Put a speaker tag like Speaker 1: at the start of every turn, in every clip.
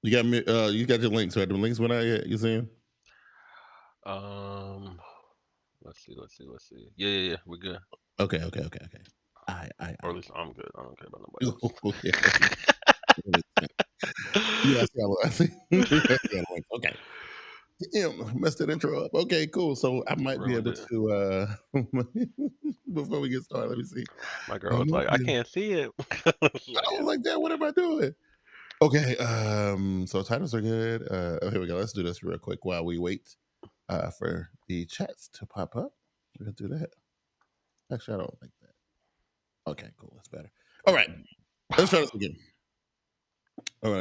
Speaker 1: You got me. You got your links, right? The links went out yet? You see them?
Speaker 2: Um, let's see. Yeah. We're good.
Speaker 1: Okay.
Speaker 2: Or at least I'm good. I don't care about nobody else.
Speaker 1: Okay. Yeah, I see. Okay. Damn, messed that intro up. Okay, cool. So I might be
Speaker 2: Ruined
Speaker 1: able
Speaker 2: it.
Speaker 1: to before we get started, let me see.
Speaker 2: My girl was like, I can't see it.
Speaker 1: I don't like that. What am I doing? Okay, so titles are good. Oh, here we go. Let's do this real quick while we wait for the chats to pop up. We're gonna do that. Actually, I don't like that. Okay, cool. That's better. All right, let's try this again. Let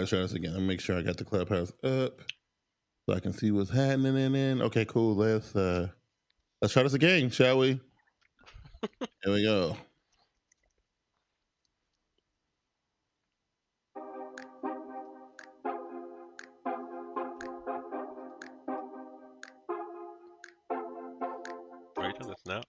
Speaker 1: me make sure I got the clubhouse up so I can see what's happening. Okay, cool. Let's try this again, shall we? Here we go.
Speaker 2: Are you trying to snap?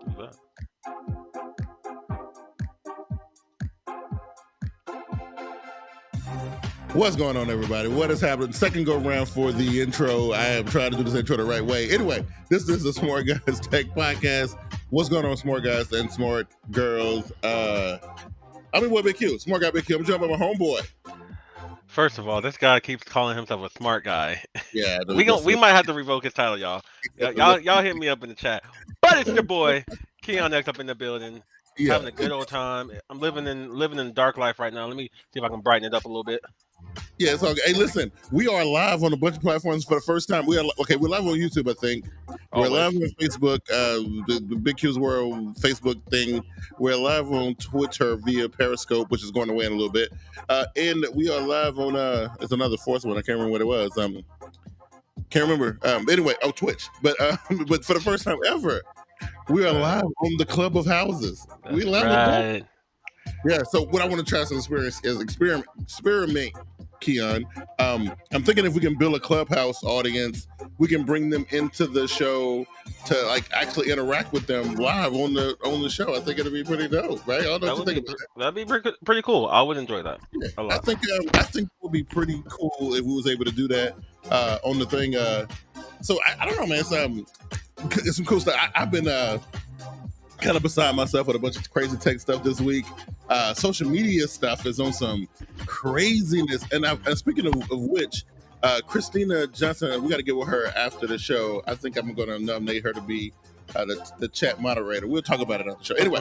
Speaker 2: Who's that?
Speaker 1: What's going on, everybody? What is happening? Second go round for the intro. I am trying to do this intro the right way. Anyway, this is the Smart Guyz Tech Podcast. What's going on, Smart Guys and Smart Girls? I'm your boy Big Q, Smart Guy Big Q. I'm joined by my homeboy.
Speaker 2: First of all, this guy keeps calling himself a smart guy.
Speaker 1: Yeah,
Speaker 2: we might have to revoke his title, y'all. Y'all hit me up in the chat. But it's your boy Keon X up in the building, having a good old time. I'm living in dark life right now. Let me see if I can brighten it up a little bit.
Speaker 1: Yeah, it's okay. Hey, listen, we are live on a bunch of platforms for the first time. We're live on YouTube, I think. We're live on Facebook, the biggqsworld Facebook thing. We're live on Twitter via Periscope, which is going away in a little bit. And we are live on it's another fourth one. I can't remember what it was. Can't remember. Anyway, Twitch. But for the first time ever, we are live on the Club of Houses.
Speaker 2: That's
Speaker 1: We live
Speaker 2: right.
Speaker 1: Yeah, so what I want to try some experience is experiment, Keon. I'm thinking if we can build a Clubhouse audience, we can bring them into the show to like actually interact with them live on the show. I think it'll be pretty dope, right? I don't know what you think about that.
Speaker 2: That'd be pretty cool. I would enjoy that.
Speaker 1: Yeah,
Speaker 2: a lot.
Speaker 1: I think it would be pretty cool if we was able to do that on the thing. So I don't know, man. It's some cool stuff. I've been kind of beside myself with a bunch of crazy tech stuff this week. Social media stuff is on some craziness. And speaking of which, Christina Johnson, we got to get with her after the show. I think I'm going to nominate her to be the chat moderator. We'll talk about it on the show. Anyway,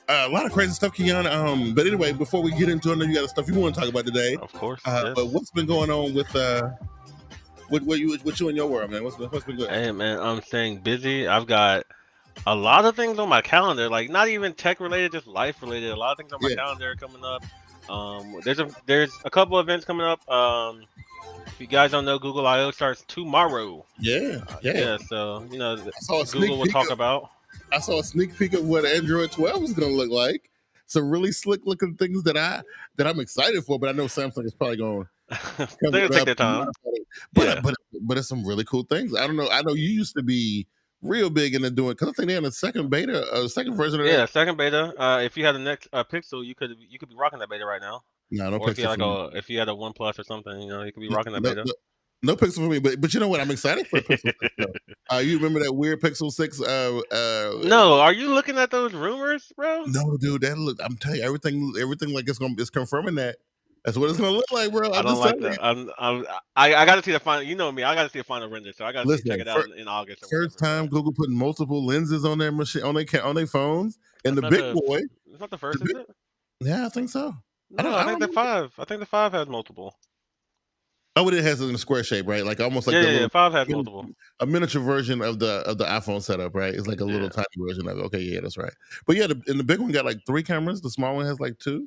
Speaker 1: a lot of crazy stuff, Keon. But anyway, before we get into it, I know you got stuff you want to talk about today.
Speaker 2: Of course.
Speaker 1: Yes. But what's been going on with you in your world, man? What's been good?
Speaker 2: Hey, man, I'm staying busy. I've got a lot of things on my calendar, like not even tech related, just life related. A lot of things on my calendar coming up. There's a couple events coming up. If you guys don't know, Google I/O starts tomorrow.
Speaker 1: Yeah.
Speaker 2: So Google will talk about.
Speaker 1: I saw a sneak peek of what Android 12 is going to look like. Some really slick looking things that I'm excited for, but I know Samsung is probably going
Speaker 2: to take their time.
Speaker 1: But it's some really cool things. I don't know. I know you used to be real big into doing, because I think they're in the second beta, second version of that.
Speaker 2: Yeah, second beta. If you had the next Pixel, you could be rocking that beta right now.
Speaker 1: No
Speaker 2: or
Speaker 1: Pixel.
Speaker 2: if you had a OnePlus or something, you could be rocking that beta.
Speaker 1: No Pixel for me, but you know what? I'm excited for Pixel 6. You remember that weird Pixel 6?
Speaker 2: No, are you looking at those rumors, bro?
Speaker 1: No, dude. I'm telling you, everything like it's confirming that. That's what it's gonna look like, bro.
Speaker 2: I don't like that. I got to see the final. You know me. I got to see the final render, so I got to check it out in August.
Speaker 1: First time Google putting multiple lenses on their machine, on their phones, and the big boy.
Speaker 2: It's not the first, is it?
Speaker 1: Yeah, I think so.
Speaker 2: I think the 5. I think the 5 has multiple.
Speaker 1: Oh, it has it in a square shape, right? Like almost like
Speaker 2: the 5 has multiple.
Speaker 1: A miniature version of the iPhone setup, right? It's like a little tiny version of it. Okay, yeah, that's right. But yeah, and the big one got like 3 cameras. The small one has like 2.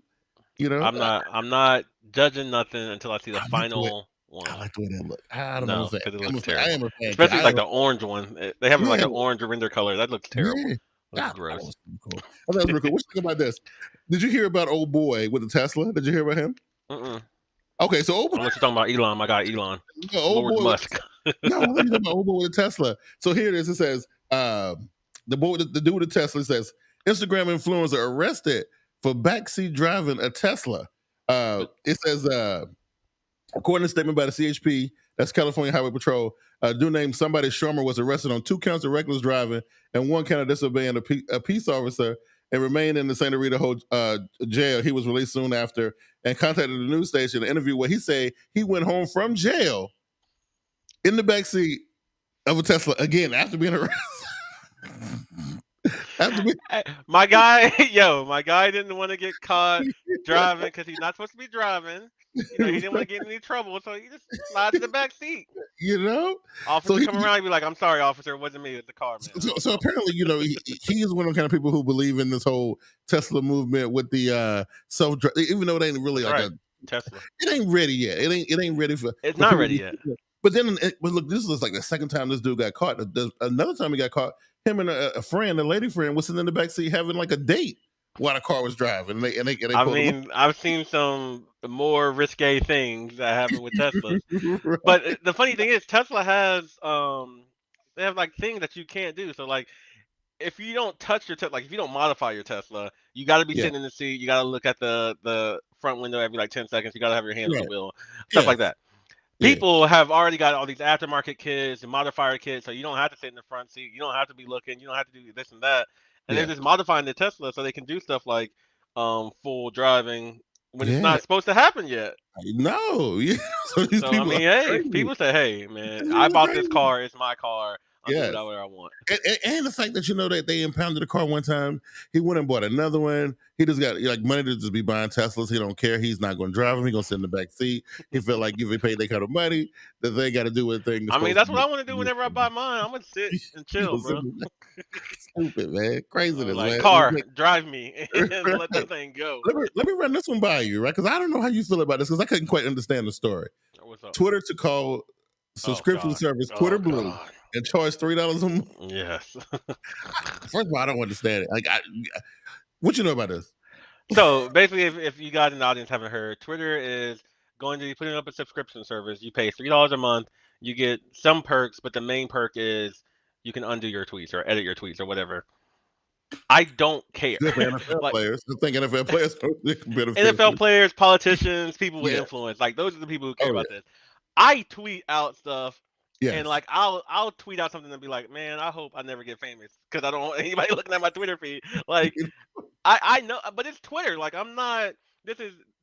Speaker 1: You know,
Speaker 2: I'm not judging nothing until I see the final one.
Speaker 1: I like the way that look. I don't know
Speaker 2: because it looks terrible.
Speaker 1: I am a fan.
Speaker 2: Especially like the orange one. They have like an orange render color. That looks terrible. That's
Speaker 1: I thought
Speaker 2: gross.
Speaker 1: that was cool. I thought that was real cool. What you think about this? Did you hear about old boy with the Tesla? Did you hear about him?
Speaker 2: Mm-mm.
Speaker 1: Okay, so old boy,
Speaker 2: Unless you're talking about Elon, my guy Elon,
Speaker 1: no, old
Speaker 2: Lord
Speaker 1: boy
Speaker 2: Musk.
Speaker 1: no, let me talk about old boy with a Tesla. So here it is. It says the dude with the Tesla says Instagram influencer arrested for backseat driving a Tesla. It says according to a statement by the CHP, that's California Highway Patrol, a dude named somebody Sharma was arrested on 2 counts of reckless driving and 1 count of disobeying a peace officer and remained in the Santa Rita jail. He was released soon after and contacted the news station to interview where he said he went home from jail in the backseat of a Tesla again after being arrested.
Speaker 2: My guy, my guy didn't want to get caught driving because he's not supposed to be driving. He didn't want to get in any trouble, so he just slides in the back seat. Officer come around and be like, "I'm sorry, officer, it wasn't me, it's the car, man."
Speaker 1: So apparently, he is one of the kind of people who believe in this whole Tesla movement with the self, even though it ain't really
Speaker 2: a Tesla.
Speaker 1: It ain't ready yet. It ain't ready for.
Speaker 2: It's not ready yet.
Speaker 1: But then, but look, this is like the second time this dude got caught. Another time he got caught, him and a friend, a lady friend, was sitting in the backseat having like a date while the car was driving. And they
Speaker 2: I mean, I've seen some more risque things that happen with Teslas. Right. But the funny thing is, Tesla has they have like things that you can't do. So like, if you don't touch your Tesla, like if you don't modify your Tesla, you got to be sitting in the seat. You got to look at the front window every like 10 seconds. You got to have your hands on the wheel, stuff like that. People have already got all these aftermarket kits and modifier kits, so you don't have to sit in the front seat. You don't have to be looking. You don't have to do this and that. And they're just modifying the Tesla so they can do stuff like full driving when it's not supposed to happen yet.
Speaker 1: No.
Speaker 2: So I mean, hey, people say, "Hey, man, I bought this car. It's my car. I'll do whatever I want."
Speaker 1: And the fact that that they impounded a car one time, he went and bought another one. He just got like money to just be buying Teslas. He don't care. He's not going to drive them. He's going to sit in the back seat. He felt like if he paid that kind of money, that they got to do a thing.
Speaker 2: I mean, that's what I want to do whenever I buy mine. I'm gonna sit and chill, bro.
Speaker 1: Stupid, man. Craziness,
Speaker 2: like,
Speaker 1: man.
Speaker 2: Car, drive me and let that thing go.
Speaker 1: Let me run this one by you, right? Because I don't know how you feel about this because I couldn't quite understand the story.
Speaker 2: What's up?
Speaker 1: Twitter to call subscription service Twitter Blue and charge $3 a month.
Speaker 2: Yes.
Speaker 1: First of all, I don't understand it. Like, what you know about this?
Speaker 2: So basically, if you guys in the audience haven't heard, Twitter is going to be putting up a subscription service. You pay $3 a month. You get some perks, but the main perk is you can undo your tweets or edit your tweets or whatever. I don't care.
Speaker 1: NFL players. I think NFL players
Speaker 2: NFL players, politicians, people with influence. Like, those are the people who care about this. I tweet out stuff. And like I'll tweet out something and be like, man, I hope I never get famous because I don't want anybody looking at my Twitter feed. Like I know, but it's Twitter. Like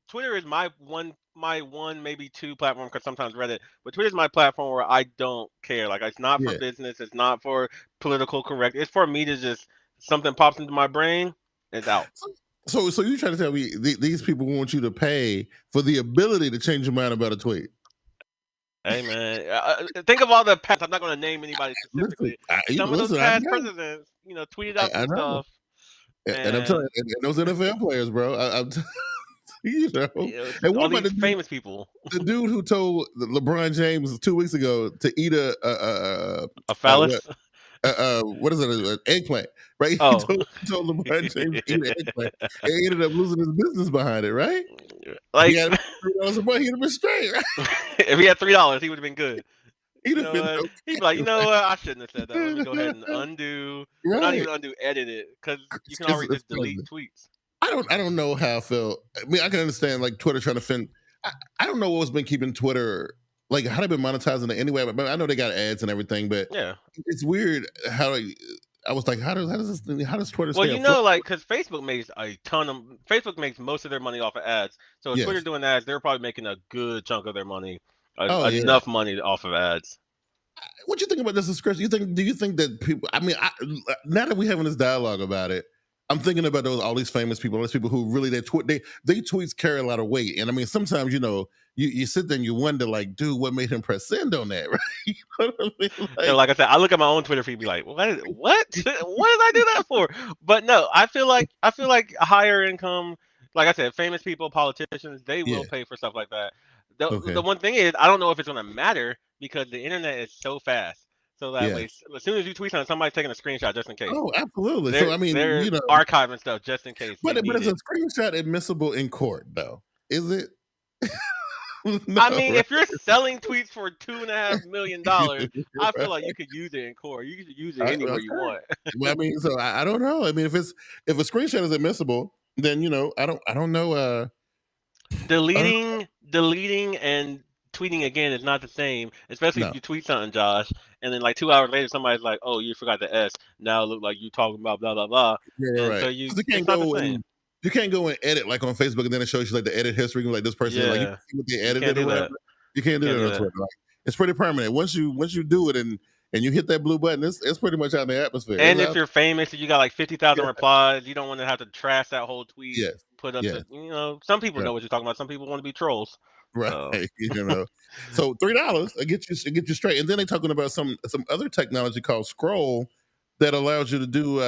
Speaker 2: Twitter is my one maybe 2 platform because sometimes Reddit, but Twitter is my platform where I don't care. Like it's not for business, it's not for political correct. It's for me to just something pops into my brain, it's out.
Speaker 1: So you trying to tell me these people want you to pay for the ability to change your mind about a tweet?
Speaker 2: Hey man, think of all the past. I'm not going to name anybody specifically. Some of those past presidents, tweeted out some stuff.
Speaker 1: And I'm telling you, and those NFL players, bro. And
Speaker 2: all these famous people.
Speaker 1: The dude who told LeBron James 2 weeks ago to eat a
Speaker 2: phallus.
Speaker 1: What is it? An eggplant, right? He told LeBron James to eat an eggplant. And he ended up losing his business behind it, right?
Speaker 2: Like,
Speaker 1: he had $3 a month, he'd have been straight, right?
Speaker 2: If he had $3, he would have been good.
Speaker 1: He'd have been okay.
Speaker 2: He'd be like, you know what? I shouldn't have said that. Let me go ahead and undo. Right. Not even undo, edit it, because you can already just delete tweets.
Speaker 1: I don't know how I felt. I mean, I can understand like Twitter trying to fin. I don't know what's been keeping Twitter. Like, how they've been monetizing it anyway. But I know they got ads and everything, but it's weird how I was like, how does Twitter?
Speaker 2: Well, like, because Facebook makes most of their money off of ads. So if Twitter doing ads, they're probably making a good chunk of their money, enough money off of ads.
Speaker 1: What you think about this subscription? Do you think that people? I mean, now that we're having this dialogue about it, I'm thinking about all these famous people, all these people who really they tweets carry a lot of weight, and I mean, sometimes you sit there and you wonder, like, dude, what made him press send on that, right? You know what I mean?
Speaker 2: Like I said, I look at my own Twitter feed, and be like, what did I do that for? But no, I feel like higher income, like I said, famous people, politicians, they will pay for stuff like that. The one thing is, I don't know if it's going to matter because the internet is so fast. So that way,
Speaker 1: Yes.
Speaker 2: as soon as you tweet something, somebody's taking a screenshot just in case.
Speaker 1: Oh, absolutely. So I mean,
Speaker 2: They're
Speaker 1: you know,
Speaker 2: archiving stuff just in case they
Speaker 1: but
Speaker 2: need
Speaker 1: is a
Speaker 2: it.
Speaker 1: screenshot admissible in court though? Is it? No,
Speaker 2: I mean,
Speaker 1: right?
Speaker 2: if you're selling tweets for $2.5 million, I feel like
Speaker 1: Right.
Speaker 2: you could use it in court. You could use it anywhere you
Speaker 1: Okay.
Speaker 2: want.
Speaker 1: Well, I mean, so I don't know. I mean, if a screenshot is admissible, then you know, I don't know. I don't
Speaker 2: Deleting and tweeting again is not the same, especially if
Speaker 1: know.
Speaker 2: you tweet something, Josh, and then like 2 hours later somebody's like, "Oh, you forgot the S. Now it look like you talking about blah blah blah,"
Speaker 1: Yeah,
Speaker 2: and so
Speaker 1: right.
Speaker 2: you,
Speaker 1: 'Cause
Speaker 2: it's not the same.
Speaker 1: you can't go and edit like on Facebook, and then it shows you like the edit history, like this person, like you
Speaker 2: Yeah,
Speaker 1: can see what they
Speaker 2: you can't
Speaker 1: edited or
Speaker 2: do
Speaker 1: whatever.
Speaker 2: that.
Speaker 1: You can't
Speaker 2: You
Speaker 1: do
Speaker 2: can't
Speaker 1: that
Speaker 2: do
Speaker 1: on
Speaker 2: that.
Speaker 1: Twitter. Like, it's pretty permanent. Once you do it and you hit that blue button, it's pretty much out in the atmosphere. It's
Speaker 2: And if
Speaker 1: out.
Speaker 2: you're famous and you got like 50,000
Speaker 1: Yeah.
Speaker 2: replies, you don't want to have to trash that whole tweet.
Speaker 1: Yes.
Speaker 2: Put up
Speaker 1: Yes.
Speaker 2: the, some people
Speaker 1: Right.
Speaker 2: know what you're talking about. Some people want to be trolls.
Speaker 1: Right.
Speaker 2: So
Speaker 1: You know. So $3, it get you straight. And then they're talking about some other technology called Scroll that allows you to do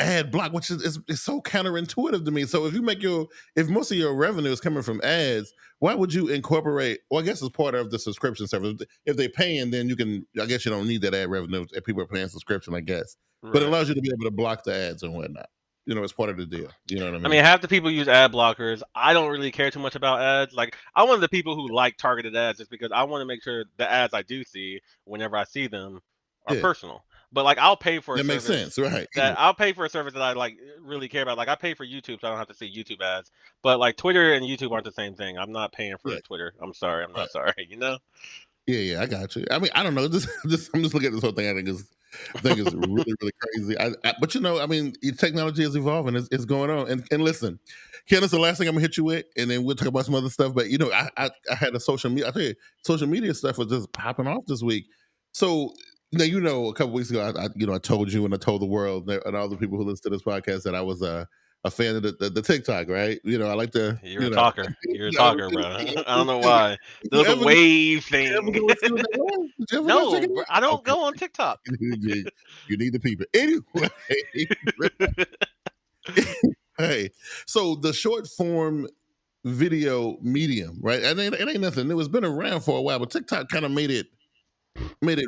Speaker 1: ad block, which is so counterintuitive to me. So if most of your revenue is coming from ads, why would you incorporate? Well, I guess it's part of the subscription service. If they're paying, then you can. I guess you don't need that ad revenue if people are paying subscription. I guess, but it
Speaker 2: right.
Speaker 1: allows you to be able to block the ads and whatnot. You know, it's part of the deal. You know what I mean?
Speaker 2: I mean, half the people use ad blockers. I don't really care too much about ads. Like, I'm one of the people who like targeted ads just because I want to make sure the ads I do see, whenever I see them, are
Speaker 1: Yeah,
Speaker 2: personal. But like, I'll pay for a
Speaker 1: that makes
Speaker 2: service
Speaker 1: sense, right?
Speaker 2: I'll pay for a service that I like really care about. Like, I pay for YouTube, so I don't have to see YouTube ads. But like, Twitter and YouTube aren't the same thing. I'm not paying for
Speaker 1: Yeah,
Speaker 2: Twitter. I'm sorry. I'm
Speaker 1: right.
Speaker 2: not sorry. You know?
Speaker 1: Yeah, I got you. I mean, I don't know. I'm just looking at this whole thing. I think is really, really crazy. But you know, I mean, technology is evolving. It's going on. And listen, Ken, that's the last thing I'm gonna hit you with, and then we'll talk about some other stuff. But you know, I had a social media. I tell you, social media stuff was just popping off this week. So now a couple weeks ago, I told you and I told the world and all the people who listen to this podcast that I was a fan of the TikTok, right? You know, I like to,
Speaker 2: You're a talker. You're a talker, bro. I don't know
Speaker 1: Did
Speaker 2: why. The
Speaker 1: you
Speaker 2: little
Speaker 1: ever
Speaker 2: wave
Speaker 1: did you ever
Speaker 2: thing.
Speaker 1: go and see what that was? Did you ever go check
Speaker 2: No,
Speaker 1: it
Speaker 2: bro,
Speaker 1: out?
Speaker 2: I don't
Speaker 1: Okay.
Speaker 2: go on TikTok.
Speaker 1: You need the people. Anyway, hey, so the short form video medium, right? And it ain't nothing new. It's been around for a while, but TikTok kind of made it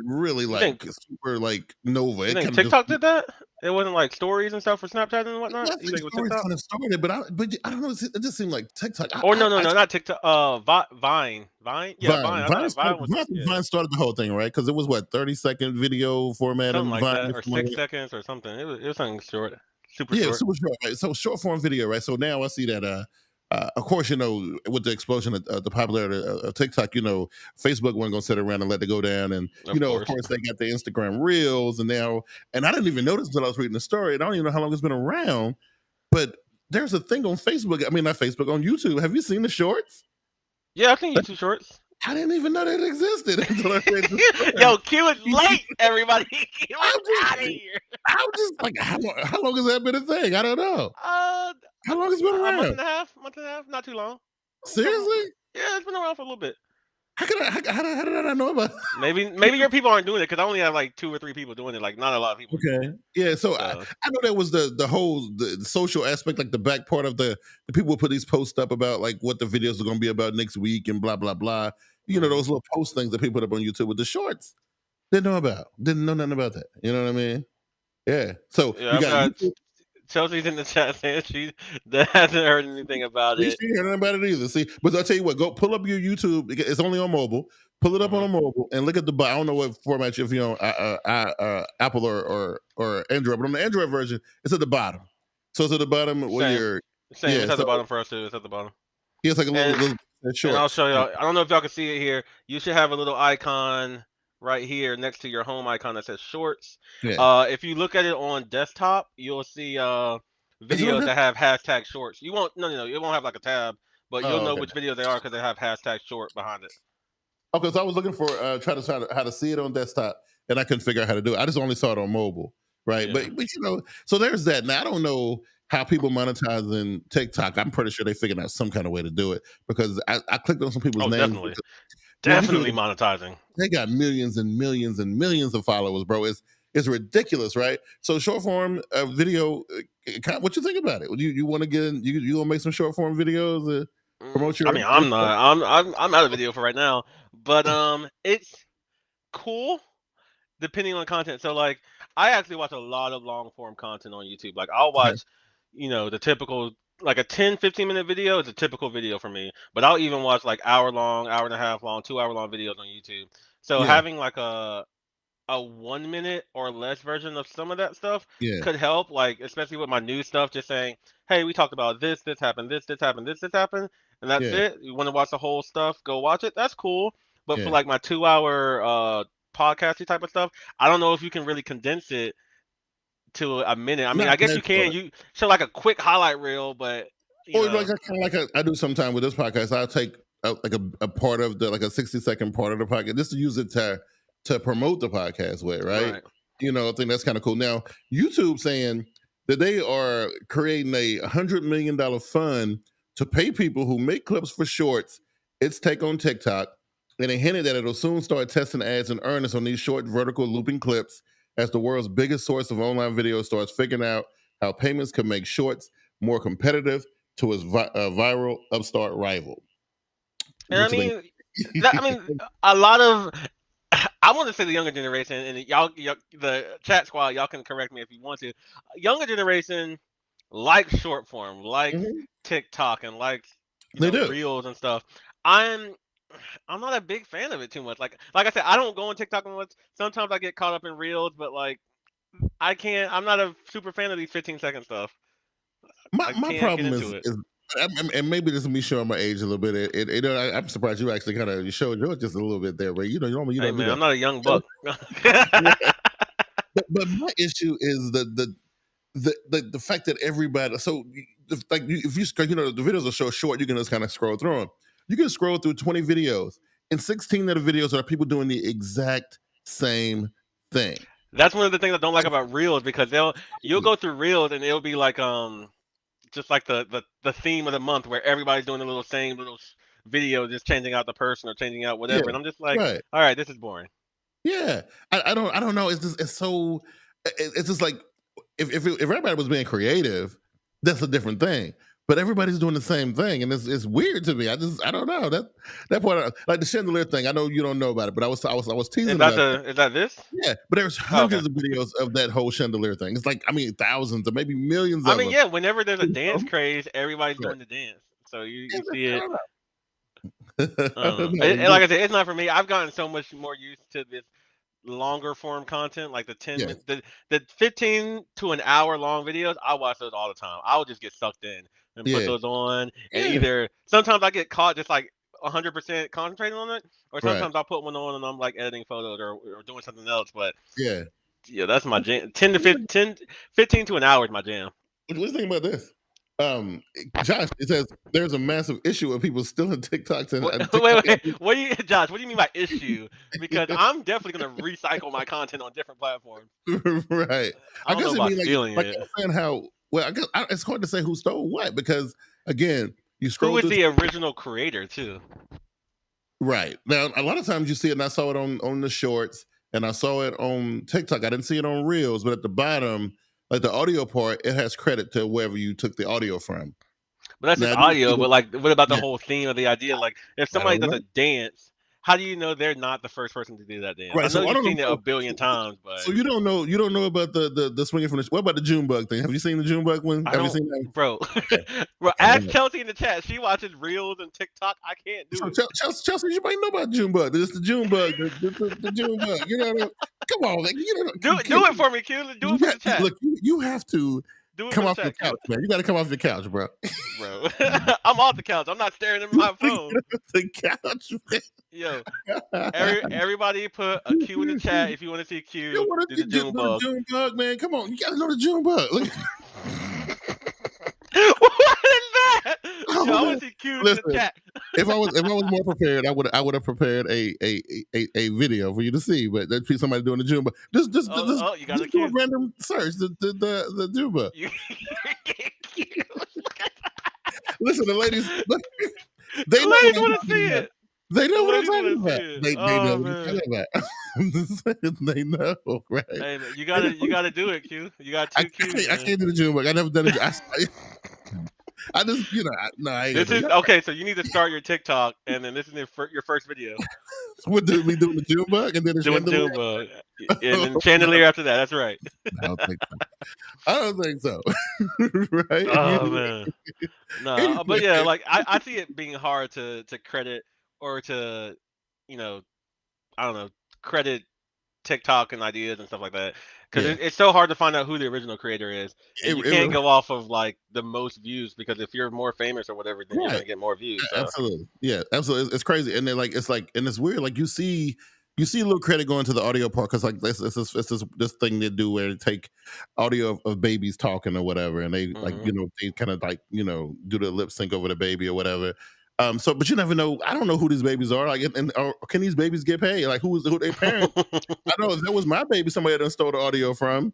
Speaker 1: really
Speaker 2: You think
Speaker 1: like super like Nova.
Speaker 2: you
Speaker 1: It
Speaker 2: think
Speaker 1: kind of just
Speaker 2: TikTok did that? It wasn't like stories and stuff for Snapchat and
Speaker 1: yeah,
Speaker 2: whatnot.
Speaker 1: I
Speaker 2: You
Speaker 1: think
Speaker 2: think it was
Speaker 1: stories
Speaker 2: TikTok?
Speaker 1: kind of started, but I don't know. It just seemed like TikTok.
Speaker 2: Or no, not TikTok. Vine. Yeah, Vine. I thought Vine was
Speaker 1: Vine started the whole thing, right? Because it was what 30-second video format
Speaker 2: something
Speaker 1: and
Speaker 2: like
Speaker 1: Vine.
Speaker 2: that, or 6 seconds or something. It was something short, super
Speaker 1: Yeah,
Speaker 2: short.
Speaker 1: super short. Right? So short form video, right? So now I see that. Of course, with the explosion of the popularity of TikTok, Facebook wasn't gonna sit around and let it go down, and of course, they got the Instagram Reels, and I didn't even notice until I was reading the story, and I don't even know how long it's been around, but there's a thing on Facebook. I mean, not Facebook, on YouTube. Have you seen the shorts?
Speaker 2: Yeah, I've seen YouTube Shorts.
Speaker 1: I didn't even know that existed until I read the story.
Speaker 2: Yo, Q is late, everybody. Q
Speaker 1: I'm
Speaker 2: is
Speaker 1: just,
Speaker 2: out of here.
Speaker 1: I'm just like, how long has that been a thing? I don't know. How long has it been
Speaker 2: A month
Speaker 1: around?
Speaker 2: and a half, not too long.
Speaker 1: Seriously?
Speaker 2: Yeah, it's been around for a little bit.
Speaker 1: How did I not know about it?
Speaker 2: Maybe your people aren't doing it because I only have like 2 or 3 people doing it. Like, not a lot of people.
Speaker 1: Okay. Yeah. So I know that was the whole the social aspect, like the back part of the people put these posts up about like what the videos are going to be about next week and blah blah blah. Those little post things that people put up on YouTube with the shorts. Didn't know nothing about that. You know what I mean? Yeah. So
Speaker 2: Yeah,
Speaker 1: you got YouTube.
Speaker 2: Chelsea's in the chat saying she hasn't heard anything about it.
Speaker 1: She heard about it either. See, but I'll tell you what, go pull up your YouTube. It's only on mobile. Pull it up on a mobile and look at the. I don't know what format if you're on Apple or Android, but on the Android version, it's at the bottom. So it's at the bottom where you're.
Speaker 2: Same. It's at the bottom for us too. It's at the bottom.
Speaker 1: Yeah, it's like a little short.
Speaker 2: And I'll show y'all. I don't know if y'all can see it here. You should have a little icon right here next to your home icon that says Shorts.
Speaker 1: Yeah.
Speaker 2: If you look at it on desktop, you'll see videos that have hashtag Shorts. You won't. No. It won't have like a tab, but you'll know which videos they are because they have hashtag Short behind it.
Speaker 1: Okay, so I was looking for trying to how to see it on desktop, and I couldn't figure out how to do it. I just only saw it on mobile, right? Yeah. But so there's that. Now I don't know how people monetizing TikTok. I'm pretty sure they figured out some kind of way to do it because I clicked on some people's names.
Speaker 2: Definitely monetizing.
Speaker 1: They got millions and millions and millions of followers, bro. It's ridiculous, right? So short form video, what you think about it? You want to get in? You want to make some short form videos? Promote your.
Speaker 2: I mean, I'm not. I'm out of video for right now, but it's cool. depending on content. So like, I actually watch a lot of long form content on YouTube. Like I'll watch, the typical like a 10-15 minute video is a typical video for me. But I'll even watch like hour long, hour and a half long, 2 hour long videos on YouTube. So
Speaker 1: Yeah.
Speaker 2: having like a 1 minute or less version of some of that stuff
Speaker 1: Yeah.
Speaker 2: could help, like especially with my new stuff, just saying, hey, we talked about this happened, this happened, this happened, and that's
Speaker 1: Yeah.
Speaker 2: it. You want to watch the whole stuff, go watch it. That's cool. But for
Speaker 1: Yeah.
Speaker 2: like my 2 hour podcasty type of stuff, I don't know if you can really condense it to a minute. I mean,
Speaker 1: Not
Speaker 2: I guess
Speaker 1: that
Speaker 2: you can.
Speaker 1: short.
Speaker 2: You show like a quick highlight reel, but
Speaker 1: Or like I do sometime with this podcast. I'll take a part of the like a 60-second part of the podcast just to use it to promote the podcast with, right?
Speaker 2: Right.
Speaker 1: I think that's kind of cool. Now, YouTube saying that they are creating $100 million fund to pay people who make clips for shorts. Its take on TikTok, and they hinted that it'll soon start testing ads in earnest on these short vertical looping clips as the world's biggest source of online video starts figuring out how payments can make shorts more competitive to its viral upstart rival.
Speaker 2: And I mean, a lot of, I want to say the younger generation, and y'all, the chat squad, y'all can correct me if you want to. Younger generation like short form, like TikTok, and like reels and stuff. I'm not a big fan of it too much. Like I said, I don't go on TikTok much. Sometimes I get caught up in reels, but like I'm not a super fan of these 15-second stuff.
Speaker 1: My problem is, and maybe this is me showing my age a little bit. I'm surprised you actually kind of showed yours just a little bit there, but normally you don't do that.
Speaker 2: I'm not a young buck.
Speaker 1: but my issue is the fact that everybody. So like if you the videos are so short, you can just kind of scroll through them. You can scroll through 20 videos, and 16 of the videos are people doing the exact same thing.
Speaker 2: That's one of the things I don't like about reels, because you'll go through reels and it'll be like just like the theme of the month where everybody's doing the same little video, just changing out the person or changing out whatever, and I'm just like, all right, this is boring.
Speaker 1: Yeah, I don't know. It's just like if everybody was being creative, that's a different thing. But everybody's doing the same thing, and it's weird to me. I don't know that part. Like the chandelier thing, I know you don't know about it, but I was teasing about it.
Speaker 2: Is that this?
Speaker 1: Yeah, but there's hundreds of videos of that whole chandelier thing. It's like thousands or maybe millions. I
Speaker 2: mean, yeah. Whenever there's a dance craze, everybody's doing the dance, so you see it. And like I said, it's not for me. I've gotten so much more used to this longer form content, like the 15 to an hour long videos. I watch those all the time. I'll just get sucked in and put those on, and either sometimes I get caught just like 100% concentrating on it, or sometimes I'll put one on and I'm like editing photos or doing something else. But yeah, that's my jam. 15 to an hour is my jam.
Speaker 1: What do you think about this? Josh, it says there's a massive issue of people stealing TikToks.
Speaker 2: Wait, Josh, what do you mean by issue? Because I'm definitely gonna recycle my content on different platforms.
Speaker 1: Right. I guess it means like understand how. Well, I guess it's hard to say who stole what, because again, you scroll.
Speaker 2: Who was the original creator too?
Speaker 1: Right. Now, a lot of times you see it, and I saw it on the shorts, and I saw it on TikTok. I didn't see it on Reels, but at the bottom, like the audio part, it has credit to wherever you took the audio from.
Speaker 2: But that's just audio. But like, what about the whole theme of the idea? Like, if somebody does a dance, how do you know they're not the first person to do that dance?
Speaker 1: Right.
Speaker 2: I know you've seen it a billion times, but
Speaker 1: so you don't know about the swinging from the. What about the Junebug thing? Have you seen the Junebug one? Have you seen that,
Speaker 2: bro? Bro, ask Chelsea in the chat. She watches Reels and TikTok. I can't do it.
Speaker 1: Chelsea, you might know about Junebug. This is the Junebug. The Junebug. You know, come on, like,
Speaker 2: do it for me, Q. Do it for the chat.
Speaker 1: Look, you have to. Come off the couch, man. You got to come off the couch, bro.
Speaker 2: Bro, I'm off the couch. I'm not staring at my phone.
Speaker 1: The couch, man.
Speaker 2: Yo, everybody put a Q in the chat if you want to see Q do the Junebug.
Speaker 1: Junebug, man. Come on, you got to know the Junebug. Look.
Speaker 2: What is that? Yo, I want to see Q in the chat.
Speaker 1: if I was more prepared, I would have prepared a video for you to see. But there's somebody doing the Junebug. Just
Speaker 2: you got
Speaker 1: do a random search. The Junebug. Listen, the ladies, they
Speaker 2: want to see it.
Speaker 1: They know what I'm talking about. They know what I'm talking about. They know, right?
Speaker 2: Hey, man, you gotta do it, Q. You got 2 Qs.
Speaker 1: I can't do the Junebug. I never done it. I just, I ain't.
Speaker 2: This is okay. So you need to start your TikTok, and then this is your first video.
Speaker 1: What do we doing the Junebug, and then
Speaker 2: doing Junebug? And then chandelier after that. That's right.
Speaker 1: I don't think so. I don't think so. Right?
Speaker 2: Oh man. No, but yeah,
Speaker 1: Anyway,
Speaker 2: like I see it being hard to credit or to, you know, I don't know, credit TikTok and ideas and stuff like that because
Speaker 1: yeah,
Speaker 2: it's so hard to find out who the original creator is, and you
Speaker 1: it
Speaker 2: can't
Speaker 1: really,
Speaker 2: go off of like the most views because if you're more famous or whatever, then you're
Speaker 1: right.
Speaker 2: gonna get more views. So.
Speaker 1: Absolutely. Yeah, absolutely. It's crazy. And then and it's weird. Like you see a little credit going to the audio part because like this thing they do where they take audio of babies talking or whatever, and they like
Speaker 2: Hmm.
Speaker 1: they kind of like do the lip sync over the baby or whatever. So but you never know. I don't know who these babies are. Like, and or can these babies get paid? Like who their parent? I know if that was my baby, somebody done stole the audio from.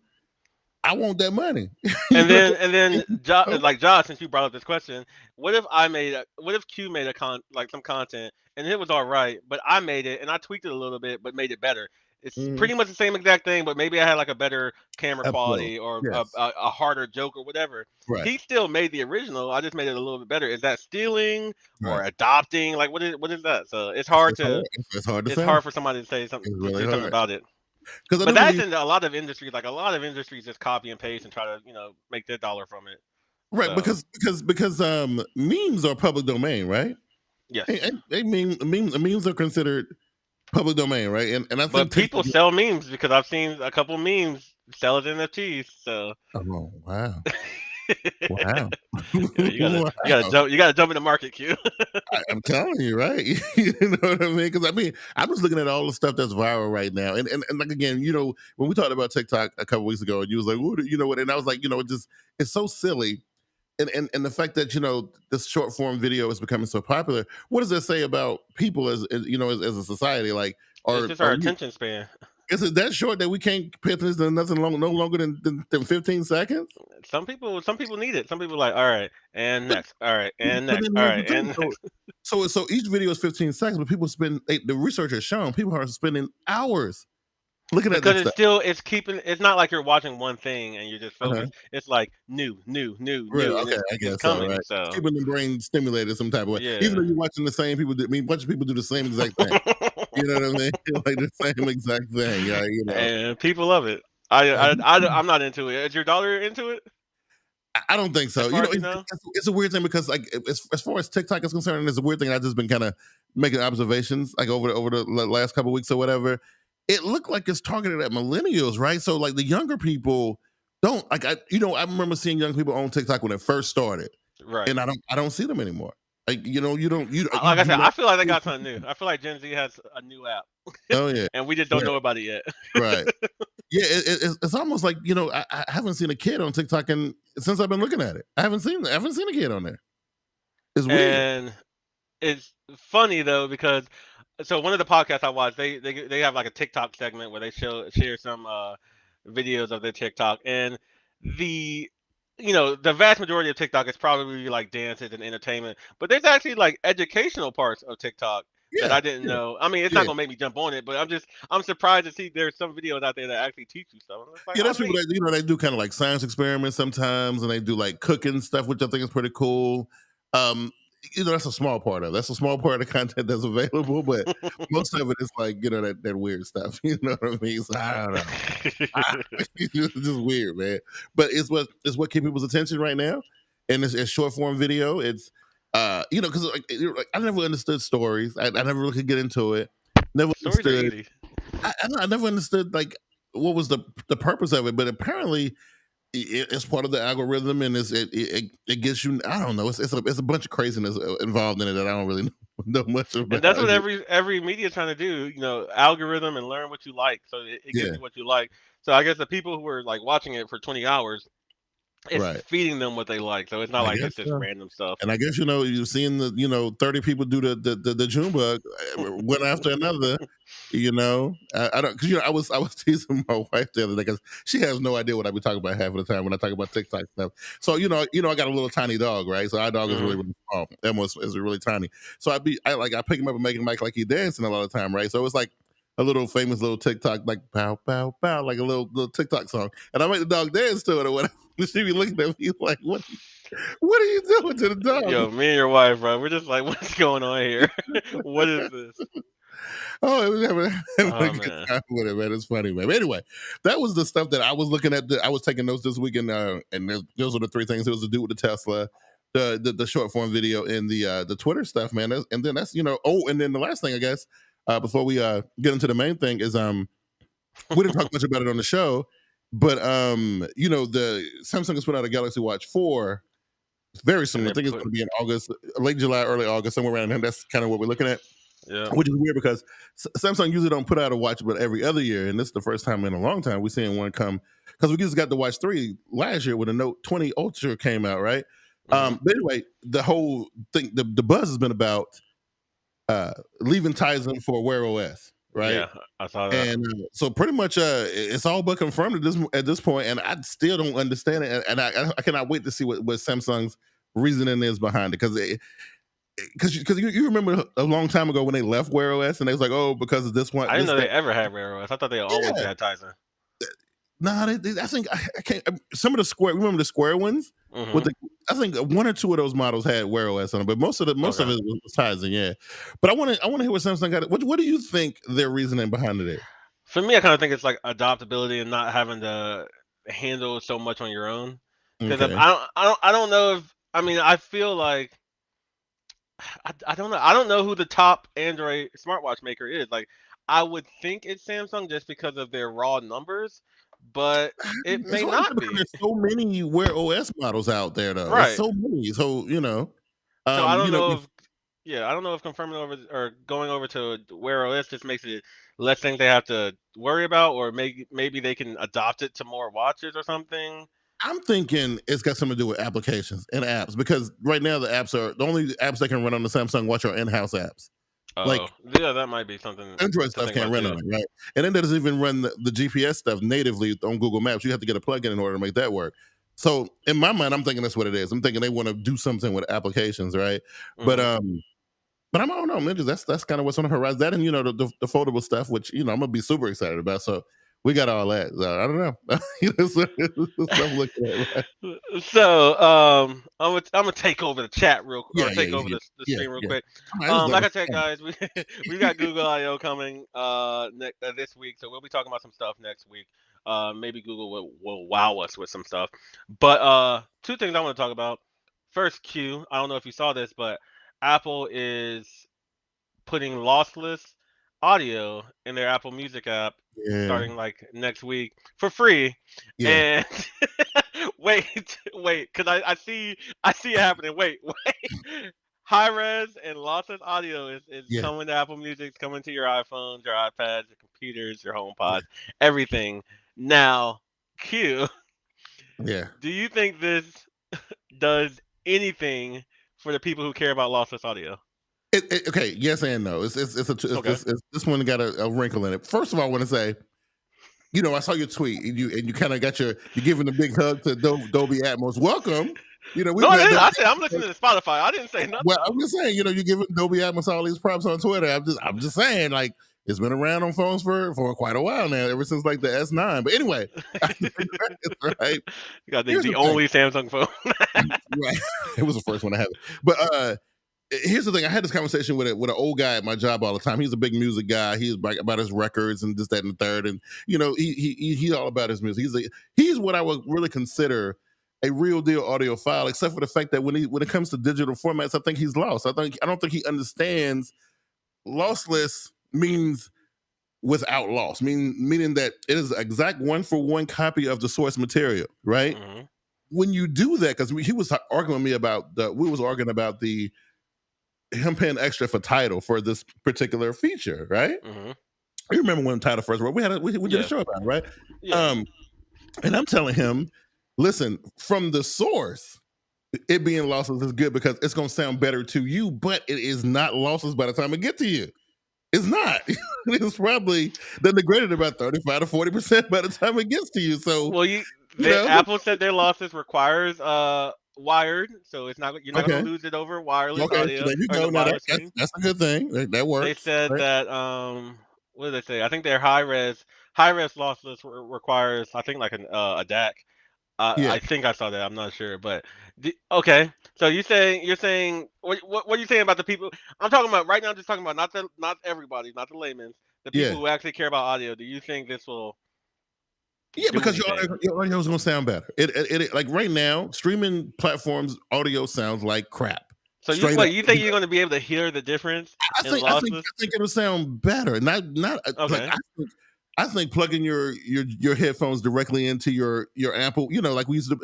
Speaker 1: I want that money. You
Speaker 2: And
Speaker 1: know
Speaker 2: then
Speaker 1: what I mean?
Speaker 2: like Josh, since you brought up this question, what if Q made like some content and it was all right, but I made it and I tweaked it a little bit, but made it better. It's
Speaker 1: Mhm.
Speaker 2: pretty much the same exact thing, but maybe I had like a better camera
Speaker 1: Absolutely.
Speaker 2: quality or
Speaker 1: Yes.
Speaker 2: a harder joke or whatever.
Speaker 1: Right.
Speaker 2: He still made the original. I just made it a little bit better. Is that stealing
Speaker 1: Right.
Speaker 2: or adopting? Like what is that? So it's hard
Speaker 1: It's hard.
Speaker 2: to
Speaker 1: It's hard to
Speaker 2: it's
Speaker 1: say.
Speaker 2: hard for somebody to say something
Speaker 1: It's
Speaker 2: to
Speaker 1: really
Speaker 2: do something
Speaker 1: hard
Speaker 2: about it.
Speaker 1: because I
Speaker 2: But
Speaker 1: never
Speaker 2: that's
Speaker 1: really
Speaker 2: in a lot of industries. Like a lot of industries just copy and paste and try to make their dollar from it.
Speaker 1: right
Speaker 2: So
Speaker 1: because memes are public domain, right?
Speaker 2: yes,
Speaker 1: Memes are considered public domain, right? And I think
Speaker 2: but
Speaker 1: TikTok.
Speaker 2: people sell memes because I've seen a couple memes sell as NFTs. So
Speaker 1: Oh wow, wow,
Speaker 2: yeah, you gotta you gotta
Speaker 1: wow!
Speaker 2: jump you gotta jump in the market queue.
Speaker 1: I'm telling you, right? You know what I mean? Because I'm just looking at all the stuff that's viral right now, and like again, when we talked about TikTok a couple weeks ago, and you was like, "What?" You know what? And I was like, it's so silly. And the fact that this short form video is becoming so popular, what does that say about people as a society? Like,
Speaker 2: It's
Speaker 1: are
Speaker 2: just
Speaker 1: are
Speaker 2: our
Speaker 1: we?
Speaker 2: attention span.
Speaker 1: Is it that short that we can't pay attention to nothing no longer than 15 seconds?
Speaker 2: Some people need it. Some people like, all right, and
Speaker 1: But
Speaker 2: next, all right, and
Speaker 1: but
Speaker 2: next,
Speaker 1: then
Speaker 2: all
Speaker 1: here's the
Speaker 2: right,
Speaker 1: thing.
Speaker 2: and
Speaker 1: So
Speaker 2: next.
Speaker 1: so so each video is 15 seconds, but people the research has shown people are spending hours looking at
Speaker 2: Because
Speaker 1: that
Speaker 2: it's
Speaker 1: stuff.
Speaker 2: still it's keeping it's not like you're watching one thing and you're just
Speaker 1: Uh-huh.
Speaker 2: focused. It's like new, new, new,
Speaker 1: Real,
Speaker 2: new, and
Speaker 1: okay,
Speaker 2: it's
Speaker 1: I
Speaker 2: it's
Speaker 1: guess so,
Speaker 2: coming.
Speaker 1: right? It's
Speaker 2: So
Speaker 1: keeping the brain stimulated some type of way. Even though
Speaker 2: yeah.
Speaker 1: you're watching the same people a bunch of people do the same exact thing. You know what I mean? Like the same exact thing. Yeah,
Speaker 2: And people love it.
Speaker 1: Uh,
Speaker 2: I'm not into it. Is your daughter into it?
Speaker 1: I don't think
Speaker 2: As
Speaker 1: so.
Speaker 2: far as you know?
Speaker 1: It's a weird thing because like as far as TikTok is concerned, it's a weird thing. I've just been kind of making observations like over the last couple weeks or whatever. It looked like it's targeted at millennials, right? So like the younger people don't like I remember seeing young people on TikTok when it first started,
Speaker 2: Right.
Speaker 1: and I don't see them anymore. Like you
Speaker 2: Like I
Speaker 1: do
Speaker 2: said,
Speaker 1: not.
Speaker 2: I feel like they got something new. I feel like Gen Z has a new app,
Speaker 1: Oh yeah,
Speaker 2: and we just don't
Speaker 1: yeah,
Speaker 2: know about it yet.
Speaker 1: right. Yeah, it's almost like I haven't seen a kid on TikTok since I've been looking at it. I haven't seen a kid on there. It's weird.
Speaker 2: And it's funny though because so one of the podcasts I watch, they have like a TikTok segment where they share some videos of their TikTok, and the the vast majority of TikTok is probably like dances and entertainment, but there's actually like educational parts of TikTok that
Speaker 1: Yeah,
Speaker 2: I didn't
Speaker 1: yeah,
Speaker 2: know. I mean, it's not
Speaker 1: yeah.
Speaker 2: gonna make me jump on it, but I'm surprised to see there's some videos out there that actually teach you stuff. It's like,
Speaker 1: Yeah,
Speaker 2: oh
Speaker 1: that's people
Speaker 2: neat.
Speaker 1: that they do kind of like science experiments sometimes, and they do like cooking stuff, which I think is pretty cool. Um, that's a small part of that's a small part of the content that's available, but most of it is like that weird stuff. You know what I mean? So I don't know. It's just weird, man. But it's what keep people's attention right now, and it's short form video. It's because like, I never understood stories. I never really could get into it. Never
Speaker 2: Stories are
Speaker 1: understood.
Speaker 2: easy.
Speaker 1: I never understood like what was the purpose of it, but apparently it's part of the algorithm, and it gets you. I don't know. It's a bunch of craziness involved in it that I don't really know much
Speaker 2: And that's
Speaker 1: about.
Speaker 2: what every media is trying to do, algorithm and learn what you like, so it gives
Speaker 1: Yeah,
Speaker 2: you what you like. So I guess the people who are like watching it for 20 hours, it's
Speaker 1: right.
Speaker 2: feeding them what they like. So it's not
Speaker 1: I
Speaker 2: like
Speaker 1: guess
Speaker 2: it's just
Speaker 1: so.
Speaker 2: random stuff.
Speaker 1: And I guess you've seen the 30 people do the Jumba one after another. I don't because I was teasing my wife the other day because she has no idea what I be talking about half of the time when I talk about TikTok stuff. So I got a little tiny dog, right? So our dog is
Speaker 2: Hmm.
Speaker 1: really small. Emma is really tiny. So I pick him up and make him act like he dancing a lot of the time, right? So it's like a little famous little TikTok like pow pow pow like a little TikTok song, and I make the dog dance to it or whatever. She be looking at me like, what are you doing to the dog?
Speaker 2: Yo, me and your wife, bro, we're just like, what's going on here? What is this?
Speaker 1: Oh, it was having a
Speaker 2: Oh
Speaker 1: good
Speaker 2: man.
Speaker 1: time with it, man. It's funny, man. But anyway, that was the stuff that I was looking at. I was taking notes this weekend, and those were the three things. It was the dude with the Tesla, the short form video, and the Twitter stuff, man. And then that's Oh, and then the last thing, I guess, before we get into the main thing is we didn't talk much about it on the show, but the Samsung has put out a Galaxy Watch 4. Very soon. I think it's going to be in August, late July, early August, somewhere around there. That's kind of what we're looking at.
Speaker 2: Yeah.
Speaker 1: Which is weird because Samsung usually don't put out a watch but every other year, and this is the first time in a long time we're seeing one come, because we just got the Watch 3 last year when the Note 20 Ultra came out, right? But anyway, the whole thing, the buzz has been about leaving Tizen for Wear OS, right?
Speaker 2: Yeah, I saw that.
Speaker 1: And so pretty much it's all but confirmed at this point, and I still don't understand it, and I cannot wait to see what Samsung's reasoning is behind it, because you remember a long time ago when they left Wear OS and they was like, oh, because of this one.
Speaker 2: I didn't know they ever had Wear OS. I thought they always had Tizen.
Speaker 1: Nah, I think I can't. Some of the remember the square ones with I think one or two of those models had Wear OS on them, but most of it was Tizen, yeah. But I want to hear what Samsung got. What do you think their reasoning behind it is?
Speaker 2: For me, I kind of think it's like adoptability and not having to handle so much on your own. Because I don't know if I feel like I don't know. I don't know who the top Android smartwatch maker is. Like, I would think it's Samsung just because of their raw numbers, but it may not be.
Speaker 1: There's so many Wear OS models out there, though.
Speaker 2: Right.
Speaker 1: There's so many. So
Speaker 2: So I don't know if I don't know if confirming over or going over to Wear OS just makes it less things they have to worry about, or maybe they can adopt it to more watches or something.
Speaker 1: I'm thinking it's got something to do with applications and apps, because right now the only apps that can run on the Samsung Watch are in-house apps.
Speaker 2: Like, yeah, that might be something.
Speaker 1: Android stuff can't run on it, right? And then that doesn't even run the GPS stuff natively on Google Maps. You have to get a plugin in order to make that work. So in my mind, I'm thinking that's what it is. I'm thinking they want to do something with applications, right? But I don't know, man. That's kind of what's on the horizon. That and the foldable stuff, which I'm gonna be super excited about. So we got all that. So, I don't
Speaker 2: know. So I'm gonna take over the chat real quick. Take over the stream real quick. Like I said, guys, we got Google I/O coming this week, so we'll be talking about some stuff next week. Maybe Google will wow us with some stuff. But two things I want to talk about. First, Q. I don't know if you saw this, but Apple is putting lossless audio in their Apple Music app starting like next week for free. And wait, because I see it happening. Wait. High res and lossless audio is coming to Apple Music, it's coming to your iPhones, your iPads, your computers, your HomePods, everything. Now, Q.
Speaker 1: Yeah.
Speaker 2: Do you think this does anything for the people who care about lossless audio?
Speaker 1: Okay, yes and no. This one got a wrinkle in it. First of all, I want to say, I saw your tweet, and you kind of got you're giving a big hug to Dolby Atmos. Welcome.
Speaker 2: I said I'm listening to Spotify. I didn't say nothing.
Speaker 1: Well, I'm just saying, you're giving Dolby Atmos all these props on Twitter. I'm just saying, like, it's been around on phones for quite a while now, ever since like the S9. But anyway, right?
Speaker 2: You got the only Samsung phone.
Speaker 1: Right. It was the first one to have it. But here's the thing. I had this conversation with an old guy at my job all the time. He's a big music guy. He's about his records and this, that, and the third. And he's all about his music. He's what I would really consider a real deal audiophile, except for the fact that when it comes to digital formats, I think he's lost. I don't think he understands lossless means without loss, meaning that it is exact one-for-one copy of the source material, right? Mm-hmm. When you do that, because he was arguing with me about him paying extra for Tidal for this particular feature, right? Mm-hmm. You remember when Tidal first wrote? We did a show about it, right? Yeah. And I'm telling him, listen, from the source, it being lossless is good because it's going to sound better to you, but it is not lossless by the time it gets to you. It's not. It's probably then degraded about 35 to 40% by the time it gets to you. So,
Speaker 2: Apple said their lossless requires wired, so you're not going to lose it over wireless audio.
Speaker 1: So there you go. Now that's a good thing. That works.
Speaker 2: They said that what did they say? I think their high res lossless requires, I think, like a DAC. I think I saw that. I'm not sure, but okay. So you're saying what are you saying about the people? I'm talking about right now. I'm just talking about not everybody, not the laymen, the people
Speaker 1: Yeah.
Speaker 2: who actually care about audio. Do you think this will
Speaker 1: Yeah,
Speaker 2: do
Speaker 1: because
Speaker 2: anything?
Speaker 1: your audio is gonna sound better. It like right now, streaming platforms audio sounds like crap.
Speaker 2: So
Speaker 1: Straight up.
Speaker 2: you think you're going to be able to hear the difference
Speaker 1: I
Speaker 2: in
Speaker 1: think I think
Speaker 2: losses?
Speaker 1: I think it'll sound better. Not like
Speaker 2: Okay.
Speaker 1: I think plugging your headphones directly into your ample, like we used to.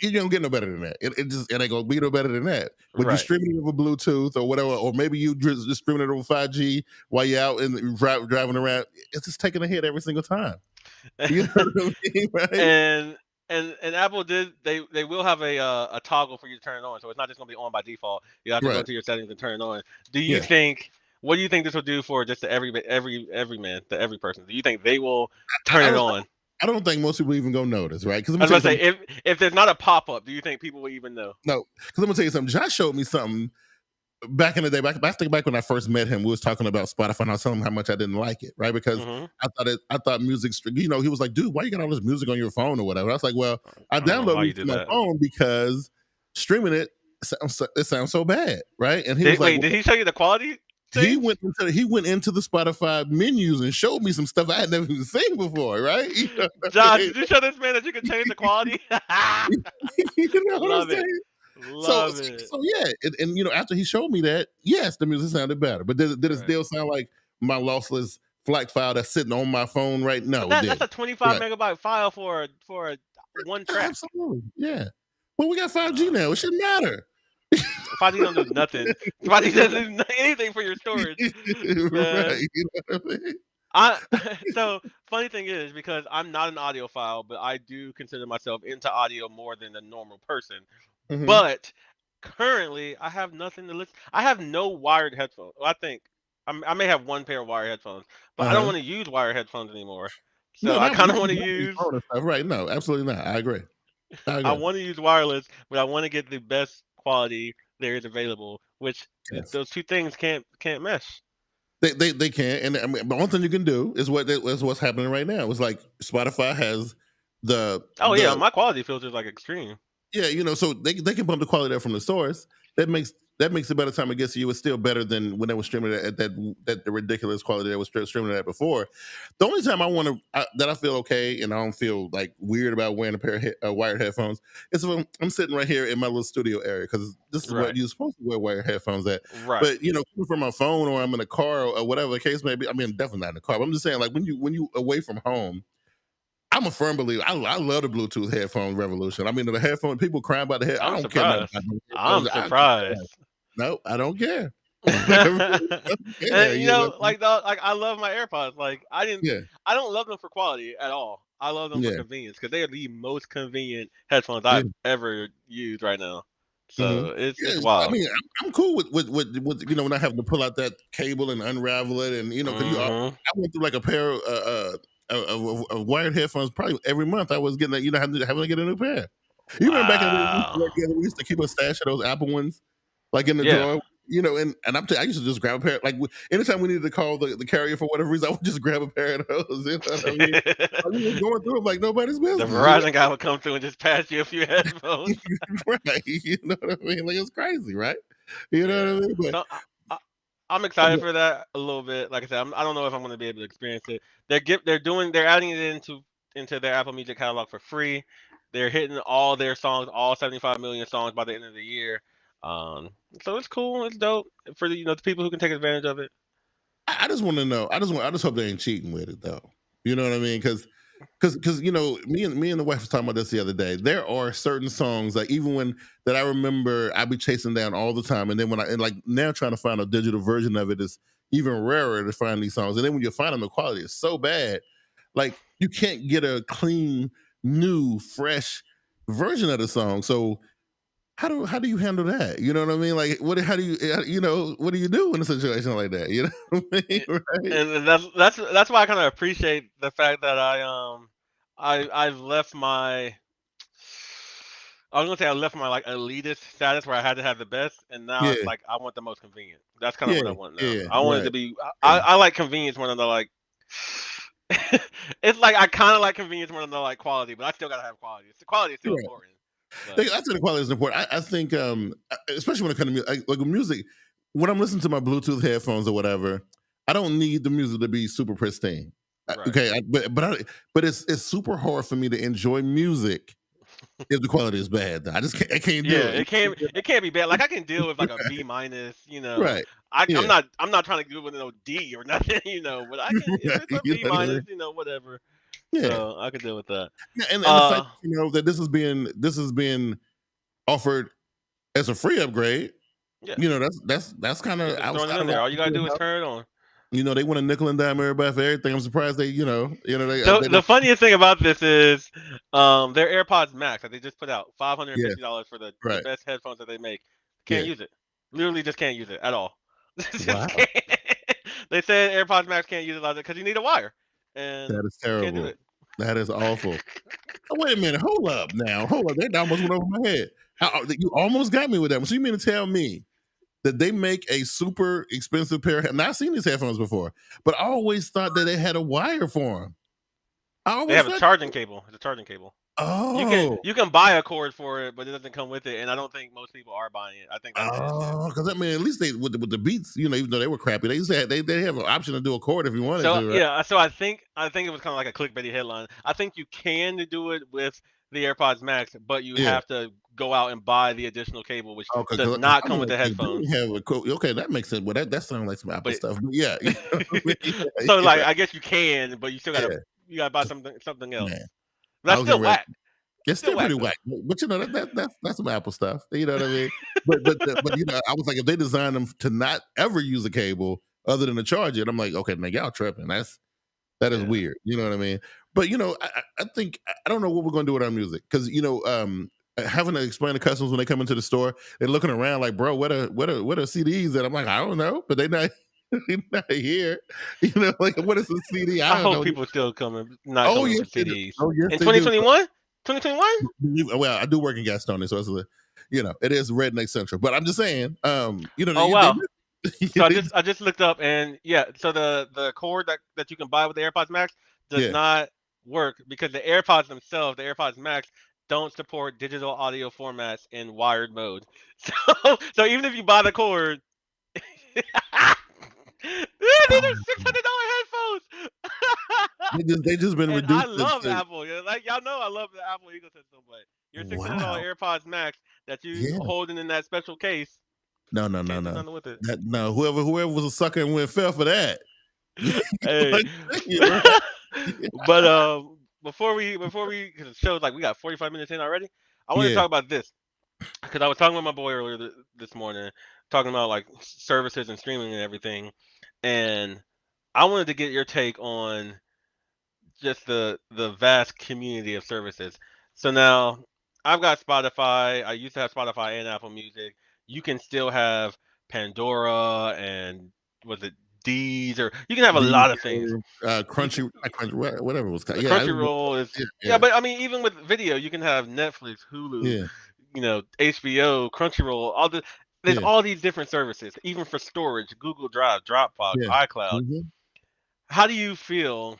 Speaker 1: You don't get no better than that. It ain't gonna be no better than that. But you're
Speaker 2: Right.
Speaker 1: streaming it over Bluetooth or whatever, or maybe you just streaming it over 5G while you're out and driving around. It's just taking a hit every single time. You know what I mean, right?
Speaker 2: and and Apple did they will have a toggle for you to turn it on, so it's not just gonna be on by default. You have to go
Speaker 1: Right.
Speaker 2: into your settings and turn it on. Do you
Speaker 1: Yeah.
Speaker 2: think what do you think this will do for just the every man, the every person? Do you think they will
Speaker 1: I,
Speaker 2: turn
Speaker 1: I
Speaker 2: it
Speaker 1: don't
Speaker 2: on?
Speaker 1: I don't think most people even gonna notice, right? Because I'm
Speaker 2: I
Speaker 1: gonna
Speaker 2: was
Speaker 1: tell
Speaker 2: about
Speaker 1: you
Speaker 2: to
Speaker 1: something.
Speaker 2: say if there's not a pop up, do you think people will even know?
Speaker 1: No, because I'm gonna tell you something. Josh showed me something back in the day. I think back when I first met him, we was talking about Spotify, and I was telling him how much I didn't like it, right? Because
Speaker 2: Mm-hmm.
Speaker 1: I thought music. He was like, "Dude, why you got all this music on your phone or whatever?" I was like, "Well, I
Speaker 2: I don't know
Speaker 1: download
Speaker 2: why you
Speaker 1: music to
Speaker 2: did
Speaker 1: my
Speaker 2: that.
Speaker 1: phone because streaming it sounds so bad, right?" And he was like,
Speaker 2: Did he show you the quality
Speaker 1: he
Speaker 2: change?
Speaker 1: went into the Spotify menus and showed me some stuff I had never even seen before, right? You know what I
Speaker 2: Josh,
Speaker 1: mean?
Speaker 2: did you show this man that you can change the quality?
Speaker 1: You know what I'm
Speaker 2: Love it.
Speaker 1: saying? So,
Speaker 2: Love it.
Speaker 1: so yeah, and after he showed me that, yes, the music sounded better. But did it
Speaker 2: Right.
Speaker 1: still sound like my lossless FLAC file that's sitting on my phone right?
Speaker 2: But
Speaker 1: No, it
Speaker 2: that's
Speaker 1: didn't.
Speaker 2: a 25
Speaker 1: Right?
Speaker 2: megabyte file for one track.
Speaker 1: Absolutely. Yeah. Well, we got 5G now. It shouldn't matter.
Speaker 2: 5G don't do nothing. 5G doesn't do anything for your storage,
Speaker 1: Right.
Speaker 2: man.
Speaker 1: You know what I mean?
Speaker 2: I so funny thing is because I'm not an audiophile, but I do consider myself into audio more than a normal person.
Speaker 1: Mhm.
Speaker 2: But currently, I have nothing to listen. I have no wired headphones. Well, I think I may have one pair of wired headphones, but I don't
Speaker 1: Uh-huh.
Speaker 2: want to use wired headphones anymore.
Speaker 1: No,
Speaker 2: So I
Speaker 1: not
Speaker 2: kind of want to
Speaker 1: not your
Speaker 2: use
Speaker 1: phone and stuff. Right. No, absolutely not. I agree. I
Speaker 2: I
Speaker 1: agree.
Speaker 2: want to use wireless, but I want to get the best quality there is available, which
Speaker 1: Yes.
Speaker 2: those two things can't mesh.
Speaker 1: They can, and I mean, but one thing you can do is what's happening right now. It's like Spotify has
Speaker 2: Oh yeah,
Speaker 1: the
Speaker 2: my quality filter is like extreme.
Speaker 1: yeah, so they can bump the quality up from the source. That makes it by the time it gets to you, it's still better than when they were streaming it at that the ridiculous quality they was streaming it at before. The only time that I feel okay and I don't feel like weird about wearing a pair of wired headphones is if I'm sitting right here in my little studio area because this is what
Speaker 2: Right,
Speaker 1: you're supposed to wear wired headphones at.
Speaker 2: right.
Speaker 1: But coming from my phone or I'm in a car or whatever the case may be. I mean, definitely not in the car. But I'm just saying, like when you away from home. I'm a firm believer. I love the Bluetooth headphone revolution. I mean, the headphone people crying about the head. I
Speaker 2: I'm
Speaker 1: don't care nothing
Speaker 2: surprised.
Speaker 1: about those
Speaker 2: I'm
Speaker 1: headphones.
Speaker 2: surprised.
Speaker 1: No, I don't care. I really don't care.
Speaker 2: And like I love my AirPods. Like
Speaker 1: Yeah,
Speaker 2: I don't love them for quality at all. I love them for
Speaker 1: yeah,
Speaker 2: convenience because they are the most convenient headphones
Speaker 1: yeah.
Speaker 2: I've ever used right now.
Speaker 1: Mm-hmm.
Speaker 2: So it's
Speaker 1: Yeah, I
Speaker 2: wild.
Speaker 1: mean, I'm cool with when I have to pull out that cable and unravel it, and because
Speaker 2: Hmm.
Speaker 1: I went through like a pair of wired headphones probably every month. I was getting having to get a new pair. You remember back in the day
Speaker 2: Wow.
Speaker 1: we used to keep a stash of those Apple ones like in the
Speaker 2: Yeah.
Speaker 1: drawer. And I used to just grab a pair. Like anytime we needed to call the carrier for whatever reason, I would just grab a pair of those. You know what I mean? I was just going through them like nobody's
Speaker 2: The
Speaker 1: business.
Speaker 2: Verizon guy would come through and just pass you a few headphones.
Speaker 1: Right? You know what I mean? Like it's crazy, right? You know
Speaker 2: Yeah.
Speaker 1: what I mean? But
Speaker 2: So I'm excited for that a little bit. Like I said, I don't know if I'm going to be able to experience it. They're adding it into their Apple Music catalog for free. They're hitting all their songs, all 75 million songs by the end of the year. Um, so it's cool. It's dope for the people who can take advantage of it.
Speaker 1: I just want to know. I just hope they ain't cheating with it though. You know what I mean? Because me and the wife was talking about this the other day. There are certain songs like even when that I remember I be chasing down all the time, and then like now trying to find a digital version of it is even rarer to find these songs. And then when you find them, the quality is so bad, like you can't get a clean, new, fresh version of the song. So how do you handle that? You know what I mean? Like how do what do you do in a situation like that? You know what I mean?
Speaker 2: And
Speaker 1: Right?
Speaker 2: and that's why I kind of appreciate the fact that I've left my I was gonna say I left my like elitist status where I had to have the best, and now it's
Speaker 1: Yeah,
Speaker 2: like I want the most convenient. That's kind of
Speaker 1: yeah,
Speaker 2: what I want now.
Speaker 1: yeah,
Speaker 2: I want it
Speaker 1: right.
Speaker 2: to be.
Speaker 1: Yeah.
Speaker 2: I like convenience more than I like. it's like I kind of like convenience more than I like quality, but I still gotta have quality. The quality is still
Speaker 1: Right.
Speaker 2: important. But
Speaker 1: I think the quality is important. I think, especially when it comes to like with music, when I'm listening to my Bluetooth headphones or whatever, I don't need the music to be super pristine.
Speaker 2: right.
Speaker 1: Okay, but it's super hard for me to enjoy music if the quality is bad. I can't do
Speaker 2: Yeah,
Speaker 1: it.
Speaker 2: it can't be bad. Like I can deal with like a B minus,
Speaker 1: Right.
Speaker 2: I'm
Speaker 1: Yeah.
Speaker 2: not trying to do with no D or nothing, But I can if it's a
Speaker 1: You
Speaker 2: B
Speaker 1: know what I
Speaker 2: minus,
Speaker 1: mean?
Speaker 2: whatever.
Speaker 1: Yeah.
Speaker 2: So I can deal with that.
Speaker 1: Yeah, and the fact
Speaker 2: Uh,
Speaker 1: that this is being offered as a free upgrade,
Speaker 2: yeah,
Speaker 1: that's kind
Speaker 2: they're
Speaker 1: of
Speaker 2: just throwing it
Speaker 1: outside
Speaker 2: in
Speaker 1: of
Speaker 2: there.
Speaker 1: what
Speaker 2: All
Speaker 1: I
Speaker 2: you
Speaker 1: was
Speaker 2: gotta
Speaker 1: doing.
Speaker 2: do is turn it on.
Speaker 1: They want to nickel and dime everybody for everything. I'm surprised they,
Speaker 2: The funniest thing about this is, their AirPods Max that they just put out,
Speaker 1: yeah,
Speaker 2: $550 for the
Speaker 1: right,
Speaker 2: best headphones that they make. Can't
Speaker 1: yeah.
Speaker 2: use it. Literally, just can't use it at all. Just
Speaker 1: Wow,
Speaker 2: can't. They said AirPods Max can't use it because you need a wire, and
Speaker 1: that is
Speaker 2: can't do
Speaker 1: terrible.
Speaker 2: it.
Speaker 1: That is awful. Oh, wait a minute, hold up now, hold up. That almost went over my head. You almost got me with that one. So you mean to tell me that they make a super expensive pair? I've not seen these headphones before, but I always thought that they had a wire for them. I
Speaker 2: They
Speaker 1: always
Speaker 2: have a
Speaker 1: thought.
Speaker 2: charging cable. It's a charging cable.
Speaker 1: Oh,
Speaker 2: You can buy a cord for it, but it doesn't come with it, and I don't think most people are buying it. I think that's the issue.
Speaker 1: because I mean, at least they with the beats, even though they were crappy, they said they have an option to do a chord if you wanted
Speaker 2: So
Speaker 1: to, right?
Speaker 2: yeah, so I think it was kind of like a clickbaity headline. I think you can do it with the AirPods Max, but you
Speaker 1: Yeah.
Speaker 2: have to go out and buy the additional cable, which
Speaker 1: Okay,
Speaker 2: does
Speaker 1: because
Speaker 2: not
Speaker 1: I
Speaker 2: come
Speaker 1: mean,
Speaker 2: with the
Speaker 1: they
Speaker 2: headphones.
Speaker 1: do have a quote. Okay, that makes sense. Well, that sounds like some Apple
Speaker 2: But
Speaker 1: stuff. But yeah, yeah,
Speaker 2: so
Speaker 1: you're
Speaker 2: like
Speaker 1: right.
Speaker 2: I guess you can, but
Speaker 1: Yeah,
Speaker 2: you gotta buy something else.
Speaker 1: man. I
Speaker 2: That's
Speaker 1: was
Speaker 2: still
Speaker 1: getting ready.
Speaker 2: whack.
Speaker 1: It's
Speaker 2: Still
Speaker 1: still
Speaker 2: whack
Speaker 1: pretty
Speaker 2: though.
Speaker 1: whack, but that's some Apple stuff. You know what I mean? But I was like, if they designed them to not ever use a cable other than to charge it, I'm like, okay, man, y'all tripping. That is
Speaker 2: Yeah.
Speaker 1: weird. You know what I mean? But I think I don't know what we're gonna do with our music because having to explain to customers when they come into the store, they're looking around like, bro, what are CDs? And I'm like, I don't know, but they not they not here. Like what is a CD? I
Speaker 2: I
Speaker 1: don't
Speaker 2: hope
Speaker 1: know.
Speaker 2: people still not
Speaker 1: Oh
Speaker 2: coming
Speaker 1: yes,
Speaker 2: for
Speaker 1: they do.
Speaker 2: CDs
Speaker 1: Oh yes,
Speaker 2: in
Speaker 1: they do.
Speaker 2: 2021. 2021.
Speaker 1: Well, I do work in Gastonia, so it is redneck central. But I'm just saying,
Speaker 2: Oh
Speaker 1: they
Speaker 2: wow. So
Speaker 1: they
Speaker 2: I just looked up and yeah, so the cord that you can buy with the AirPods Max does
Speaker 1: yeah.
Speaker 2: not work because the AirPods themselves, the AirPods Max, don't support digital audio formats in wired mode. So even if you buy the cord, these are $600 headphones.
Speaker 1: They just been
Speaker 2: And I
Speaker 1: reduced
Speaker 2: love
Speaker 1: to
Speaker 2: Apple. Like y'all know I love the Apple ecosystem, but your $600
Speaker 1: wow.
Speaker 2: AirPods Max that you
Speaker 1: Yeah.
Speaker 2: holding in that special case
Speaker 1: No, no, no,
Speaker 2: can't do
Speaker 1: no.
Speaker 2: nothing with it.
Speaker 1: That no, whoever was a sucker and went fell for that.
Speaker 2: Hey,
Speaker 1: You're right.
Speaker 2: but before we, cause the show's like we got 45 minutes in already. I want to
Speaker 1: Yeah.
Speaker 2: talk about this because I was talking with my boy earlier this morning, talking about like services and streaming and everything, and I wanted to get your take on just the vast community of services. So now I've got Spotify. I used to have Spotify and Apple Music. You can still have Pandora and was it D's or you can have a lot of things.
Speaker 1: Deezer,
Speaker 2: You can,
Speaker 1: whatever it was called. Yeah,
Speaker 2: Crunchyroll is
Speaker 1: yeah,
Speaker 2: yeah,
Speaker 1: yeah,
Speaker 2: but I mean even with video you can have Netflix, Hulu,
Speaker 1: yeah,
Speaker 2: HBO, Crunchyroll, there's
Speaker 1: yeah,
Speaker 2: all these different services, even for storage, Google Drive, Dropbox,
Speaker 1: yeah.
Speaker 2: iCloud.
Speaker 1: Mhm.
Speaker 2: How do you feel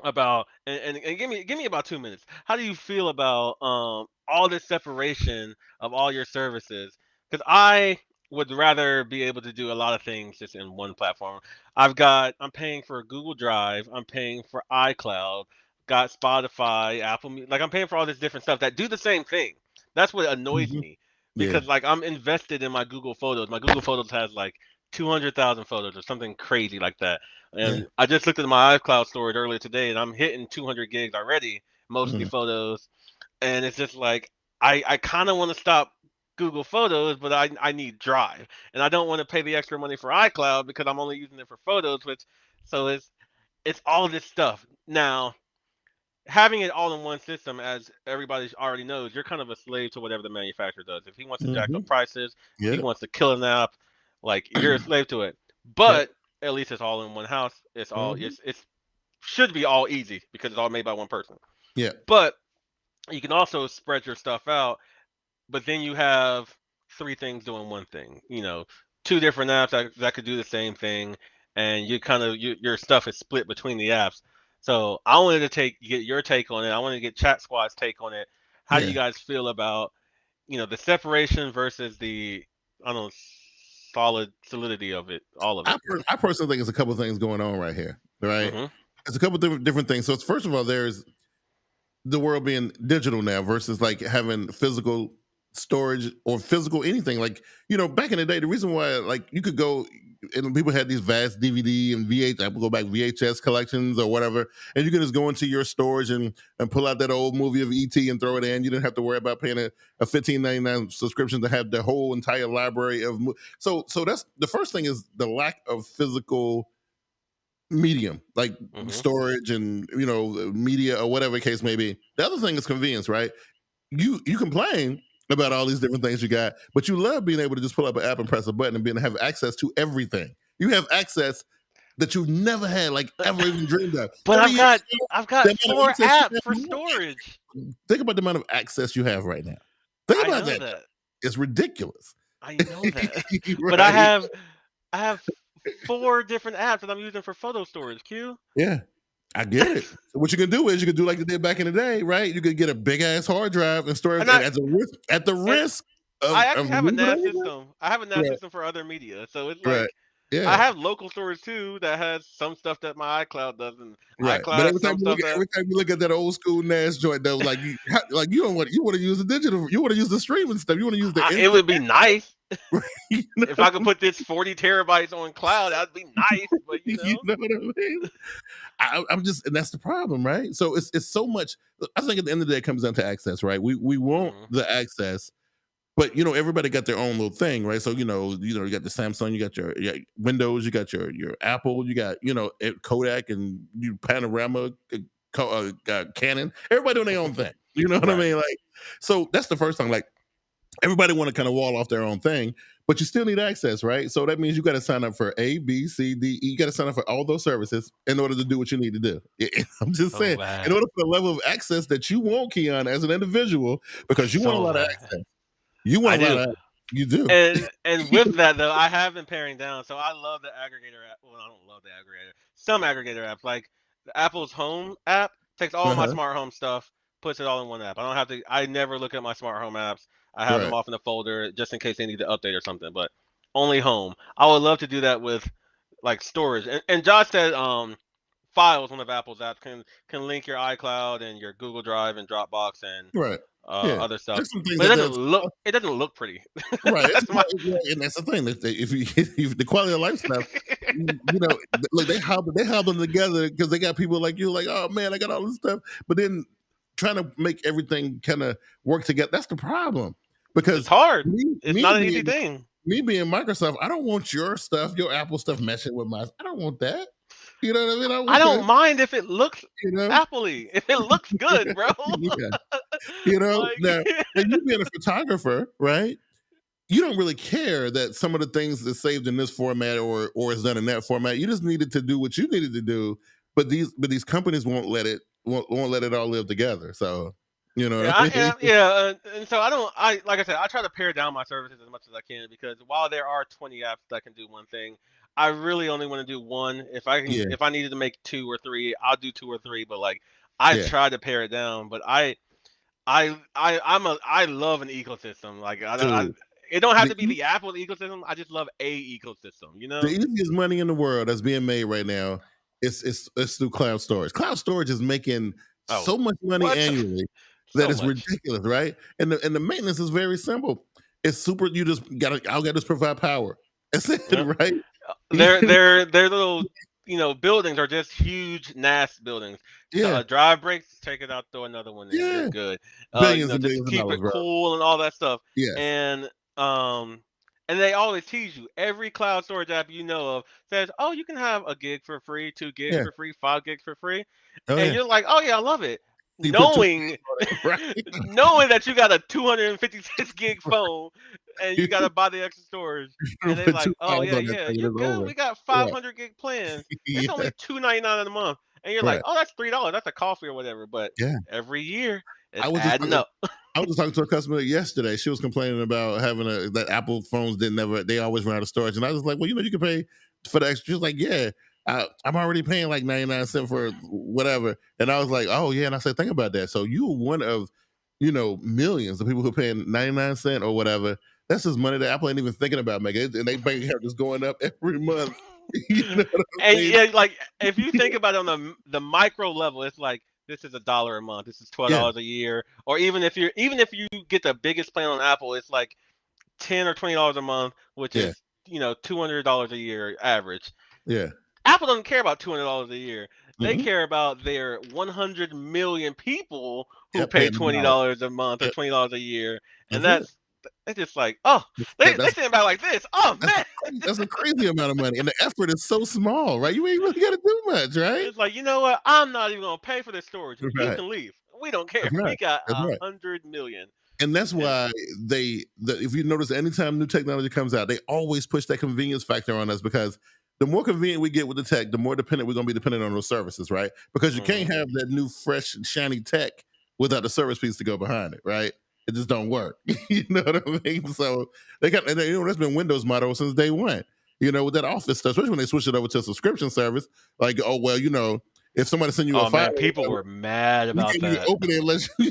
Speaker 2: about and give me about 2 minutes. How do you feel about all this separation of all your services? Because I would rather be able to do a lot of things just in one platform. I'm paying for Google Drive, I'm paying for iCloud, got Spotify, like I'm paying for all this different stuff that do the same thing. That's what annoys
Speaker 1: Mhm.
Speaker 2: me
Speaker 1: Yeah,
Speaker 2: because like I'm invested in my Google Photos. My Google Photos has like 200,000 photos or something crazy like that.
Speaker 1: yeah.
Speaker 2: And I just looked at my iCloud storage earlier today, and I'm hitting 200 gigs already, mostly
Speaker 1: Mhm.
Speaker 2: photos. And it's just like I kind of want to stop Google Photos, but I need Drive, and I don't want to pay the extra money for iCloud because I'm only using it for photos. So it's all this stuff now. Having it all in one system, as everybody already knows, you're kind of a slave to whatever the manufacturer does. If he wants to jack up
Speaker 1: Mhm.
Speaker 2: prices, if he
Speaker 1: Yep.
Speaker 2: wants to kill an app, like you're a slave to it.
Speaker 1: Yep.
Speaker 2: But at least it's all in one house.
Speaker 1: Mhm.
Speaker 2: It's should be all easy because it's all made by one person.
Speaker 1: Yeah.
Speaker 2: But you can also spread your stuff out. But then you have three things doing one thing. Two different apps that could do the same thing, and your stuff is split between the apps. So I wanted to get your take on it. I wanted to get Chat Squad's take on it. How do you
Speaker 1: Yeah.
Speaker 2: guys feel about the separation versus the I don't know solidity of it, all of it?
Speaker 1: I personally think it's a couple of things going on right here. Right.
Speaker 2: Mm-hmm.
Speaker 1: It's a couple of different things. So it's, first of all, there's the world being digital now versus like having physical storage or physical anything. Like, back in the day, the reason why like you could go and people had these vast DVD and I would go back VHS collections or whatever, and you can just go into your storage and pull out that old movie of ET and throw it in. You didn't have to worry about paying a $15.99 subscription to have the whole entire library of so that's the first thing, is the lack of physical medium, like
Speaker 2: Mm-hmm.
Speaker 1: storage and media or whatever the case may be. The other thing is convenience, right? You complain about all these different things you got, but you love being able to just pull up an app and press a button and being have access to everything. You have access that you've never had, like ever even dreamed of.
Speaker 2: But
Speaker 1: 30 years ago,
Speaker 2: I've
Speaker 1: the
Speaker 2: got
Speaker 1: amount of
Speaker 2: 4
Speaker 1: access you
Speaker 2: apps for
Speaker 1: have,
Speaker 2: storage.
Speaker 1: think about the amount of access you have right now. Think
Speaker 2: I
Speaker 1: about
Speaker 2: know
Speaker 1: that.
Speaker 2: that.
Speaker 1: It's ridiculous.
Speaker 2: I know that.
Speaker 1: Right?
Speaker 2: But I have 4 different apps that I'm using for photo storage. Q.
Speaker 1: Yeah. I get it. So what you can do is you can do like you did back in the day, right? You could get a big ass hard drive and store it at the risk of.
Speaker 2: I actually have a
Speaker 1: moving
Speaker 2: NAS
Speaker 1: over.
Speaker 2: system. I have a NAS
Speaker 1: Right.
Speaker 2: system for other media, so it's
Speaker 1: Right.
Speaker 2: like
Speaker 1: Yeah.
Speaker 2: I have local storage too that has some stuff that my iCloud doesn't.
Speaker 1: Right.
Speaker 2: iCloud
Speaker 1: But
Speaker 2: has some stuff that.
Speaker 1: every time you look at that old school NAS joint, though, like you don't want to use the digital, you want to use the streaming stuff, you want to use the.
Speaker 2: It would be nice
Speaker 1: Right?
Speaker 2: if I could put this 40 terabytes on cloud. That'd be nice, but
Speaker 1: You know what I mean? I'm just, and that's the problem, right? So it's so much. I think at the end of the day, it comes down to access, right? We want the access, but everybody got their own little thing, right? So you got the Samsung, you got your Windows, you got your Apple, you got Kodak and Panorama, Canon. Everybody doing their own thing. You know what I mean? Like, so that's the first thing. Like, everybody want to kind of wall off their own thing, but you still need access, right? So that means you got to sign up for A, B, C, D, E. You got to sign up for all those services in order to do what you need to do. I'm just saying, in order for the level of access that you want, Keon, as an individual, because you want a lot of access. You want a lot of. You do.
Speaker 2: And with that though, I have been paring down. So I love the aggregator app. Well, I don't love the aggregator. Some aggregator apps, like the Apple's Home app, takes all my smart home stuff, puts it all in one app. I don't have to. I never look at my smart home apps. I have them off in a folder just in case they need to update or something. But only home. I would love to do that with like storage. And Josh said files, one of Apple's apps, can link your iCloud and your Google Drive and Dropbox and other stuff. But it doesn't look pretty.
Speaker 1: Right. And that's the thing. If the quality of life stuff, look, they hobble them together because they got people like you, like, oh man, I got all this stuff. But then trying to make everything kind of work together, that's the problem. Because
Speaker 2: it's hard. It's not an easy thing.
Speaker 1: Me being Microsoft, I don't want your stuff, your Apple stuff meshing with mine. I don't want that. You know what I mean?
Speaker 2: I don't mind if it looks Apple-y. If it looks good, bro.
Speaker 1: Now, you being a photographer, right? You don't really care that some of the things that's saved in this format or is done in that format. You just needed to do what you needed to do, but these companies won't let it all live together. So and so like I said, I try to pare down my services as much as I can, because while there are 20 apps that can do one thing, I really only want to do one. If I needed to make 2 or 3, I'll do 2 or 3. But like I try to pare it down. But I love an ecosystem. Like it don't have to be the Apple ecosystem. I just love a ecosystem. The easiest money in the world that's being made right now is through cloud storage. Cloud storage is making so much money annually that it's ridiculous, right? And the maintenance is very simple. It's super. You just I'll just provide power. That's it, right?
Speaker 2: Their little buildings are just huge NAS buildings. Drive breaks, take it out, throw another one in. They're good.
Speaker 1: Billions and
Speaker 2: just
Speaker 1: billions
Speaker 2: keep
Speaker 1: of dollars,
Speaker 2: it cool and all that stuff.
Speaker 1: Yeah.
Speaker 2: And they always tease you. Every cloud storage app you know of says, "Oh, you can have a gig for free, 2 gigs for free, 5 gigs for free," and you're like, "Oh yeah, I love it." Knowing that you got a 256 gig phone and you got to buy the extra storage, and they're like, "Oh yeah, you're good. We got 500 gig plans. It's only $2.99 a month," and you're like, "Oh, that's $3. That's a coffee or whatever." But every year, it's adding up.
Speaker 1: I was talking to a customer yesterday. She was complaining about having that Apple phones they always run out of storage, and I was like, "Well, you can pay for the extra." She was like, "Yeah." I'm already paying like 99 cents for whatever. And I was like, oh yeah. And I said, think about that. So you were one of, millions of people who are paying 99 cents or whatever. That's just money that Apple ain't even thinking about making it. And they bank account just going up every month. You know what I'm
Speaker 2: And
Speaker 1: saying?
Speaker 2: yeah, like if you think about it on the micro level, it's like this is $1 a month, this is $12 a year, or even if you get the biggest plan on Apple, it's like $10 or $20 a month, which is $200 a year average.
Speaker 1: Yeah.
Speaker 2: Apple doesn't care about $200 a year. They
Speaker 1: Mhm.
Speaker 2: care about their 100 million people who
Speaker 1: Yep,
Speaker 2: pay
Speaker 1: paying $1.
Speaker 2: $20 a month or
Speaker 1: Yep.
Speaker 2: $20 a year, and
Speaker 1: That's it.
Speaker 2: it's just like, oh, they
Speaker 1: That's
Speaker 2: think about it like this. Oh man,
Speaker 1: that's a crazy amount of money, and the effort is so small, right? You ain't really got to do much, right?
Speaker 2: it's like, you know what? I'm not even gonna pay for the storage. You
Speaker 1: Right.
Speaker 2: can leave. We don't care.
Speaker 1: That's
Speaker 2: We
Speaker 1: right.
Speaker 2: got
Speaker 1: That's right.
Speaker 2: 100 million.
Speaker 1: And that's why if you notice, anytime new technology comes out, they always push that convenience factor on us, because the more convenient we get with the tech, the more dependent we're going to be dependent on those services, right? Because you can't have that new, fresh, shiny tech without the service piece to go behind it, right? It just don't work. You know what I mean? So that's been Windows' motto since day one. With that Office stuff, especially when they switched it over to a subscription service, like, oh well, if somebody send you a file,
Speaker 2: people were mad about
Speaker 1: you
Speaker 2: that.
Speaker 1: can't even open it unless you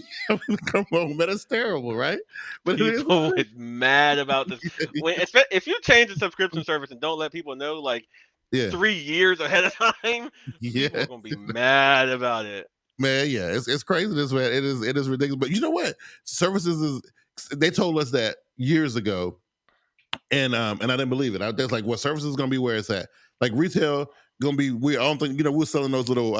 Speaker 1: come home. Man, that's terrible, right? But
Speaker 2: people was mad about this. If you change the subscription service and don't let people know, like 3 years ahead of time, people are gonna be mad about it.
Speaker 1: Man, yeah, it's crazy this way. It is ridiculous. But you know what? Services they told us that years ago, and I didn't believe it. I was like, what services is gonna be where it's at? Like retail gonna be weird. I don't think we're selling those little.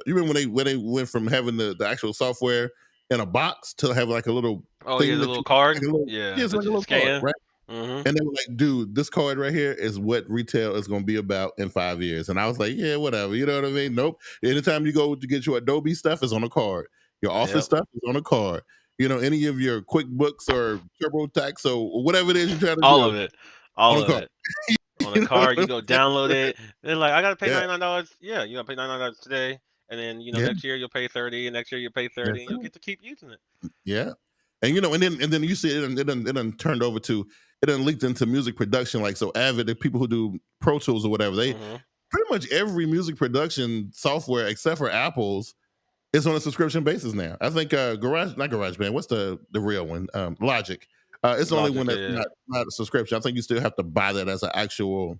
Speaker 1: You remember when they went from having the actual software in a box to have like a little.
Speaker 2: Oh yeah, the little card. It's
Speaker 1: like a little card, right?
Speaker 2: Mm-hmm.
Speaker 1: And they were like, dude, this card right here is what retail is going to be about in 5 years. And I was like, yeah, whatever. You know what I mean? Nope. Anytime you go to get your Adobe stuff, is on a card. Your Office stuff is on a card. Any of your QuickBooks or TurboTax or whatever it is you're trying to do.
Speaker 2: All of it. On a card, you go download it. They're like, I got to pay $99. Yeah, you got to pay $99 today. And then, next year you'll pay 30, and next year you'll pay 30, and you'll get to keep using it.
Speaker 1: Yeah. And and then you see it done turned over to, it done leaked into music production. Like, so Avid, the people who do Pro Tools or whatever, they pretty much every music production software except for Apple's is on a subscription basis now. I think not GarageBand, what's the real one? Logic. It's the only one that's not a subscription. I think you still have to buy that as an actual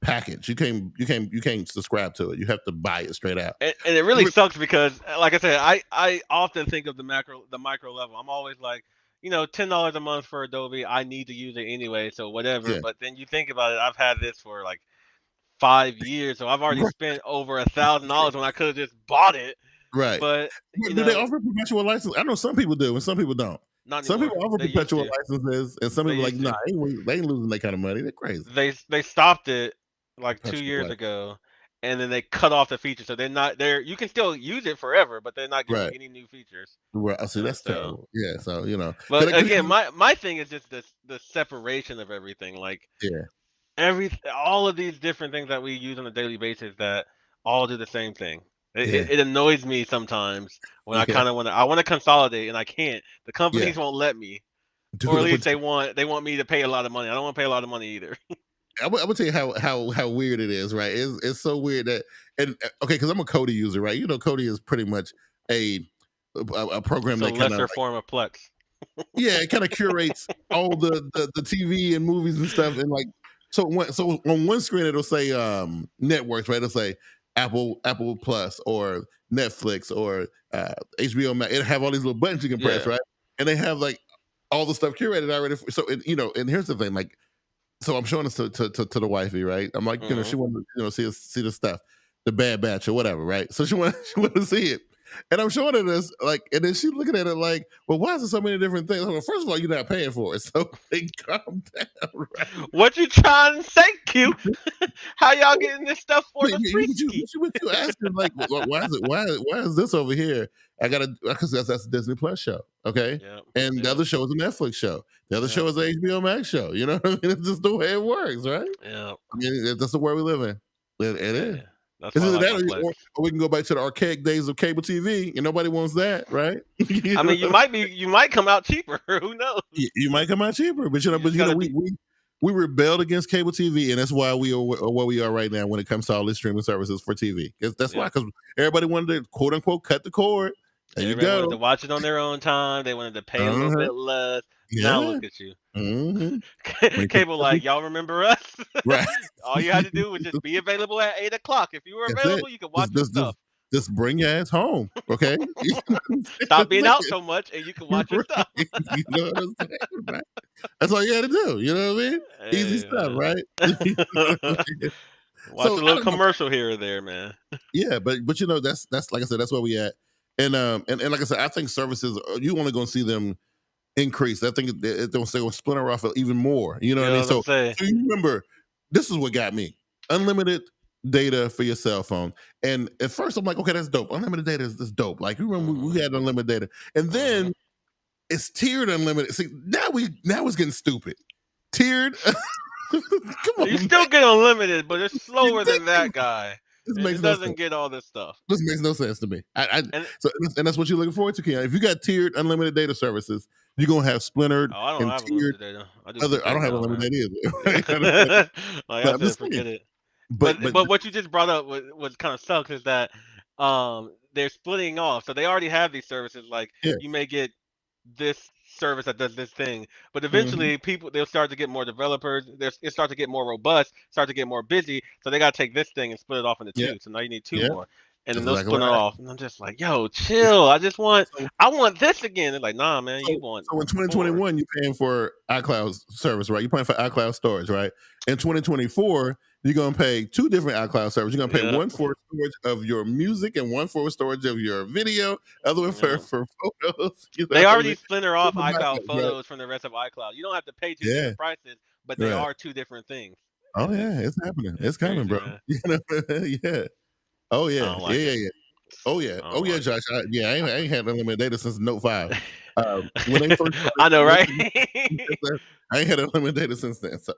Speaker 1: package. You can't subscribe to it. You have to buy it straight out.
Speaker 2: And it really sucks because, like I said, I often think of the micro level. I'm always like, $10 a month for Adobe. I need to use it anyway, so whatever. Yeah. But then you think about it, I've had this for like 5 years, so I've already spent over $1,000 when I could have just bought it.
Speaker 1: Right.
Speaker 2: But
Speaker 1: do they offer perpetual license? I know some people do, and some people don't. Some people offer perpetual licenses, and some people they ain't losing that kind of money. They're crazy.
Speaker 2: They stopped it like 2 years ago, and then they cut off the feature, so they're not there. You can still use it forever, but they're not getting any new features.
Speaker 1: Right. I see. That's terrible. Yeah. So
Speaker 2: But again, my thing is just the separation of everything. Like all of these different things that we use on a daily basis that all do the same thing. It annoys me sometimes when I want to consolidate and I can't. The companies won't let me, or at least they want me to pay a lot of money. I don't want to pay a lot of money either.
Speaker 1: I would tell you how weird it is, right? It's so weird that, and okay, because I'm a Kodi user, right? Kodi is pretty much a program that kind of
Speaker 2: lesser form of Plex.
Speaker 1: Yeah, it kind of curates all the TV and movies and stuff, and like so on one screen it'll say networks, right? It'll say Apple Plus or Netflix or HBO Max. It'll have all these little buttons you can press, right? And they have like all the stuff curated already. So and here's the thing, like. So I'm showing this to the wifey, right? I'm like, she wanted to see the stuff, the Bad Batch or whatever, right? So she wanted to see it, and I'm showing her this, like, and then she's looking at it like, well, why is there so many different things? Well, first of all, you're not paying for it, so calm down, right?
Speaker 2: What you trying to say, Q? How y'all getting this stuff for the free?
Speaker 1: What you asking? Like, why is this over here? Because that's a Disney Plus show, okay? And the other show is a Netflix show. The other show is an HBO Max show. You know what I mean? It's just the way it works, right?
Speaker 2: Yeah.
Speaker 1: I mean, that's the world we live in. It is.
Speaker 2: That's that,
Speaker 1: or we can go back to the archaic days of cable TV, and nobody wants that, right?
Speaker 2: I mean, you might come out cheaper. Who knows?
Speaker 1: You might come out cheaper, but we we rebelled against cable TV, and that's why we are where we are right now when it comes to all these streaming services for TV. That's why, because everybody wanted to quote unquote cut the cord. There
Speaker 2: Everybody
Speaker 1: you go.
Speaker 2: wanted to watch it on their own time. They wanted to pay a little bit less. Now look at you. Cable like, y'all remember us?
Speaker 1: Right.
Speaker 2: All you had to do was just be available at 8 o'clock. If you were available, you could watch your stuff.
Speaker 1: Just bring your ass home, okay?
Speaker 2: Stop being out so much, and you can watch your stuff.
Speaker 1: You know what I'm saying? Right? That's all you had to do. You know what I mean? Easy stuff, right?
Speaker 2: Watch a little commercial here or there, man.
Speaker 1: Yeah, but that's like I said, that's where we at. And like I said, I think services, you only going to see them increase. I think they'll splinter off even more. You know what I mean? So you remember, this is what got me. Unlimited data for your cell phone. And at first I'm like, okay, that's dope. Unlimited data is dope. Like, you remember we had unlimited data. And then it's tiered unlimited. See, now it's getting stupid. Tiered. Come on.
Speaker 2: You still get unlimited, but it's slower than that guy. It doesn't get all this stuff.
Speaker 1: This makes no sense to me. And that's what you're looking forward to, Keon. If you got tiered unlimited data services, you're gonna have splintered
Speaker 2: I don't have unlimited data. I
Speaker 1: don't have unlimited data either.
Speaker 2: Like I said, forget it. But what you just brought up was kind of sucks is that they're splitting off. So they already have these services. Like you may get this service that does this thing, but eventually they'll start to get more developers. It start to get more robust, start to get more busy. So they got to take this thing and split it off into two. So now you need two more. And then they'll split it off. And I'm just like, yo, chill. I want this again. They're like, nah, man, you want.
Speaker 1: So in 2021, you're paying for iCloud service, right? You're paying for iCloud storage, right? In 2024, you're going to pay two different iCloud servers. You're going to pay one for storage of your music and one for storage of your video, other one for photos.
Speaker 2: They already splinter off iCloud photos from the rest of iCloud. You don't have to pay two different prices, but they are two different things.
Speaker 1: Oh, yeah, it's happening. It's coming, bro. Yeah. Oh, yeah. Oh, yeah, Josh. I ain't had unlimited data since Note 5. When they first
Speaker 2: I know, right?
Speaker 1: I ain't had unlimited data since then. So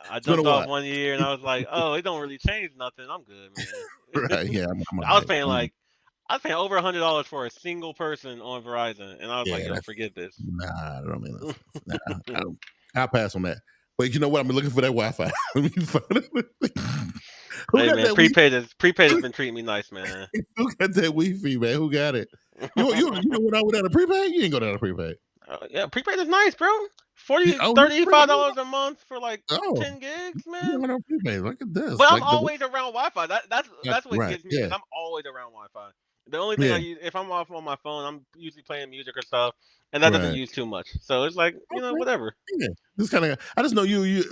Speaker 2: I jumped off 1 year and I was like, oh, it don't really change nothing. I'm good, man.
Speaker 1: Right? Yeah,
Speaker 2: I was paying over $100 for a single person on Verizon, and I was like, yo, forget this.
Speaker 1: Nah, I don't mean that. I'll pass on that. But you know what? I'm looking for that Wi-Fi.
Speaker 2: Hey man, prepaid has been treating me nice, man.
Speaker 1: Who got that Wi-Fi, man? Who got it? You know what I went out of prepaid? You ain't go down to prepaid.
Speaker 2: Yeah, prepaid is nice, bro. $35 a month for like 10 gigs, man.
Speaker 1: Look at this.
Speaker 2: But I'm always around Wi-Fi. That's what gets me. I'm always around Wi-Fi. The only thing I use, if I'm off on my phone, I'm usually playing music or stuff, and that doesn't use too much. So it's like, whatever.
Speaker 1: Yeah, this kind of. I just know you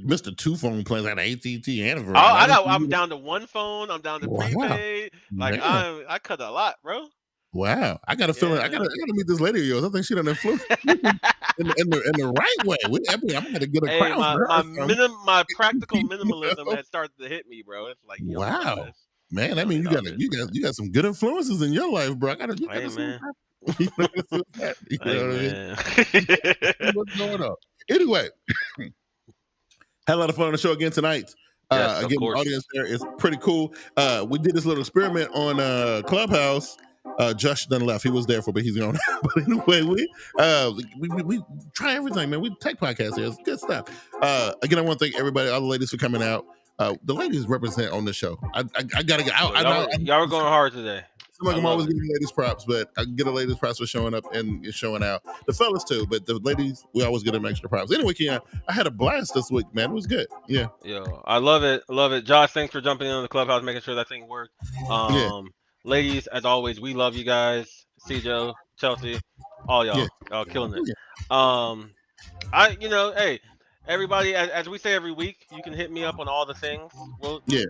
Speaker 1: Mr. Two phone plans like AT&T and Verizon.
Speaker 2: I'm down to one phone. I'm down to prepaid. Like I cut a lot, bro.
Speaker 1: Wow, I got a feeling. I gotta meet this lady of yours. I think she done influence in the right way. I'm gonna get a crown.
Speaker 2: My practical minimalism has started to hit me, bro. It's like,
Speaker 1: wow, man. I mean, you got some good influences in your life, bro.
Speaker 2: Hey, man.
Speaker 1: What's going on? Anyway, had a lot of fun on the show again tonight.
Speaker 2: Yes,
Speaker 1: again, the audience there is pretty cool. We did this little experiment on Clubhouse. Josh done left. He was there but he's gone. But anyway, we try everything, man. We take podcasts here. It's good stuff. Again, I want to thank everybody, all the ladies for coming out. The ladies represent on the show. I gotta get out.
Speaker 2: Y'all were going hard today.
Speaker 1: I'm always giving ladies props, but I get a ladies props for showing up and showing out. The fellas too, but the ladies, we always get them extra props. Anyway, Keon, I had a blast this week, man. It was good. Yeah.
Speaker 2: Yo, I love it. Josh, thanks for jumping in on the Clubhouse, making sure that thing worked. Ladies, as always, we love you guys. Joe, Chelsea, all y'all. Y'all killing it. Hey, everybody, as we say every week, you can hit me up on all the things.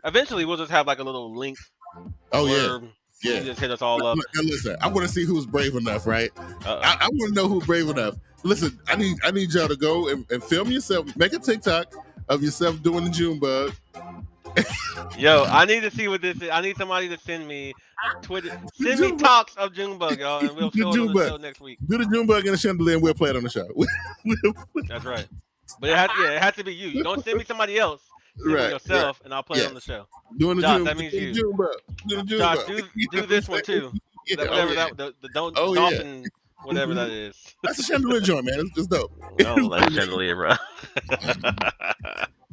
Speaker 2: Eventually we'll just have like a little link. You just hit us all up.
Speaker 1: Now listen, I want to see who's brave enough, right? I want to know who's brave enough. Listen, I need y'all to go and film yourself. Make a TikTok of yourself doing the June bug.
Speaker 2: Yo, I need to see what this is. I need somebody to send me Twitter. Send me talks of Junebug, y'all, and we'll show it on the show next week.
Speaker 1: Do the Junebug in the chandelier, and we'll play it on the show.
Speaker 2: That's right. But it has to be you. Don't send me somebody else. Send me yourself, and I'll play it on the show.
Speaker 1: Doing the
Speaker 2: Josh,
Speaker 1: Junebug.
Speaker 2: That means you.
Speaker 1: Junebug.
Speaker 2: Josh, do this one too. The dolphin, whatever that is.
Speaker 1: That's a chandelier joint, man. It's dope.
Speaker 2: I don't like chandelier, bro.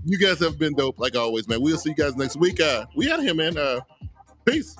Speaker 1: You guys have been dope like always, man. We'll see you guys next week. We out of here, man. Peace.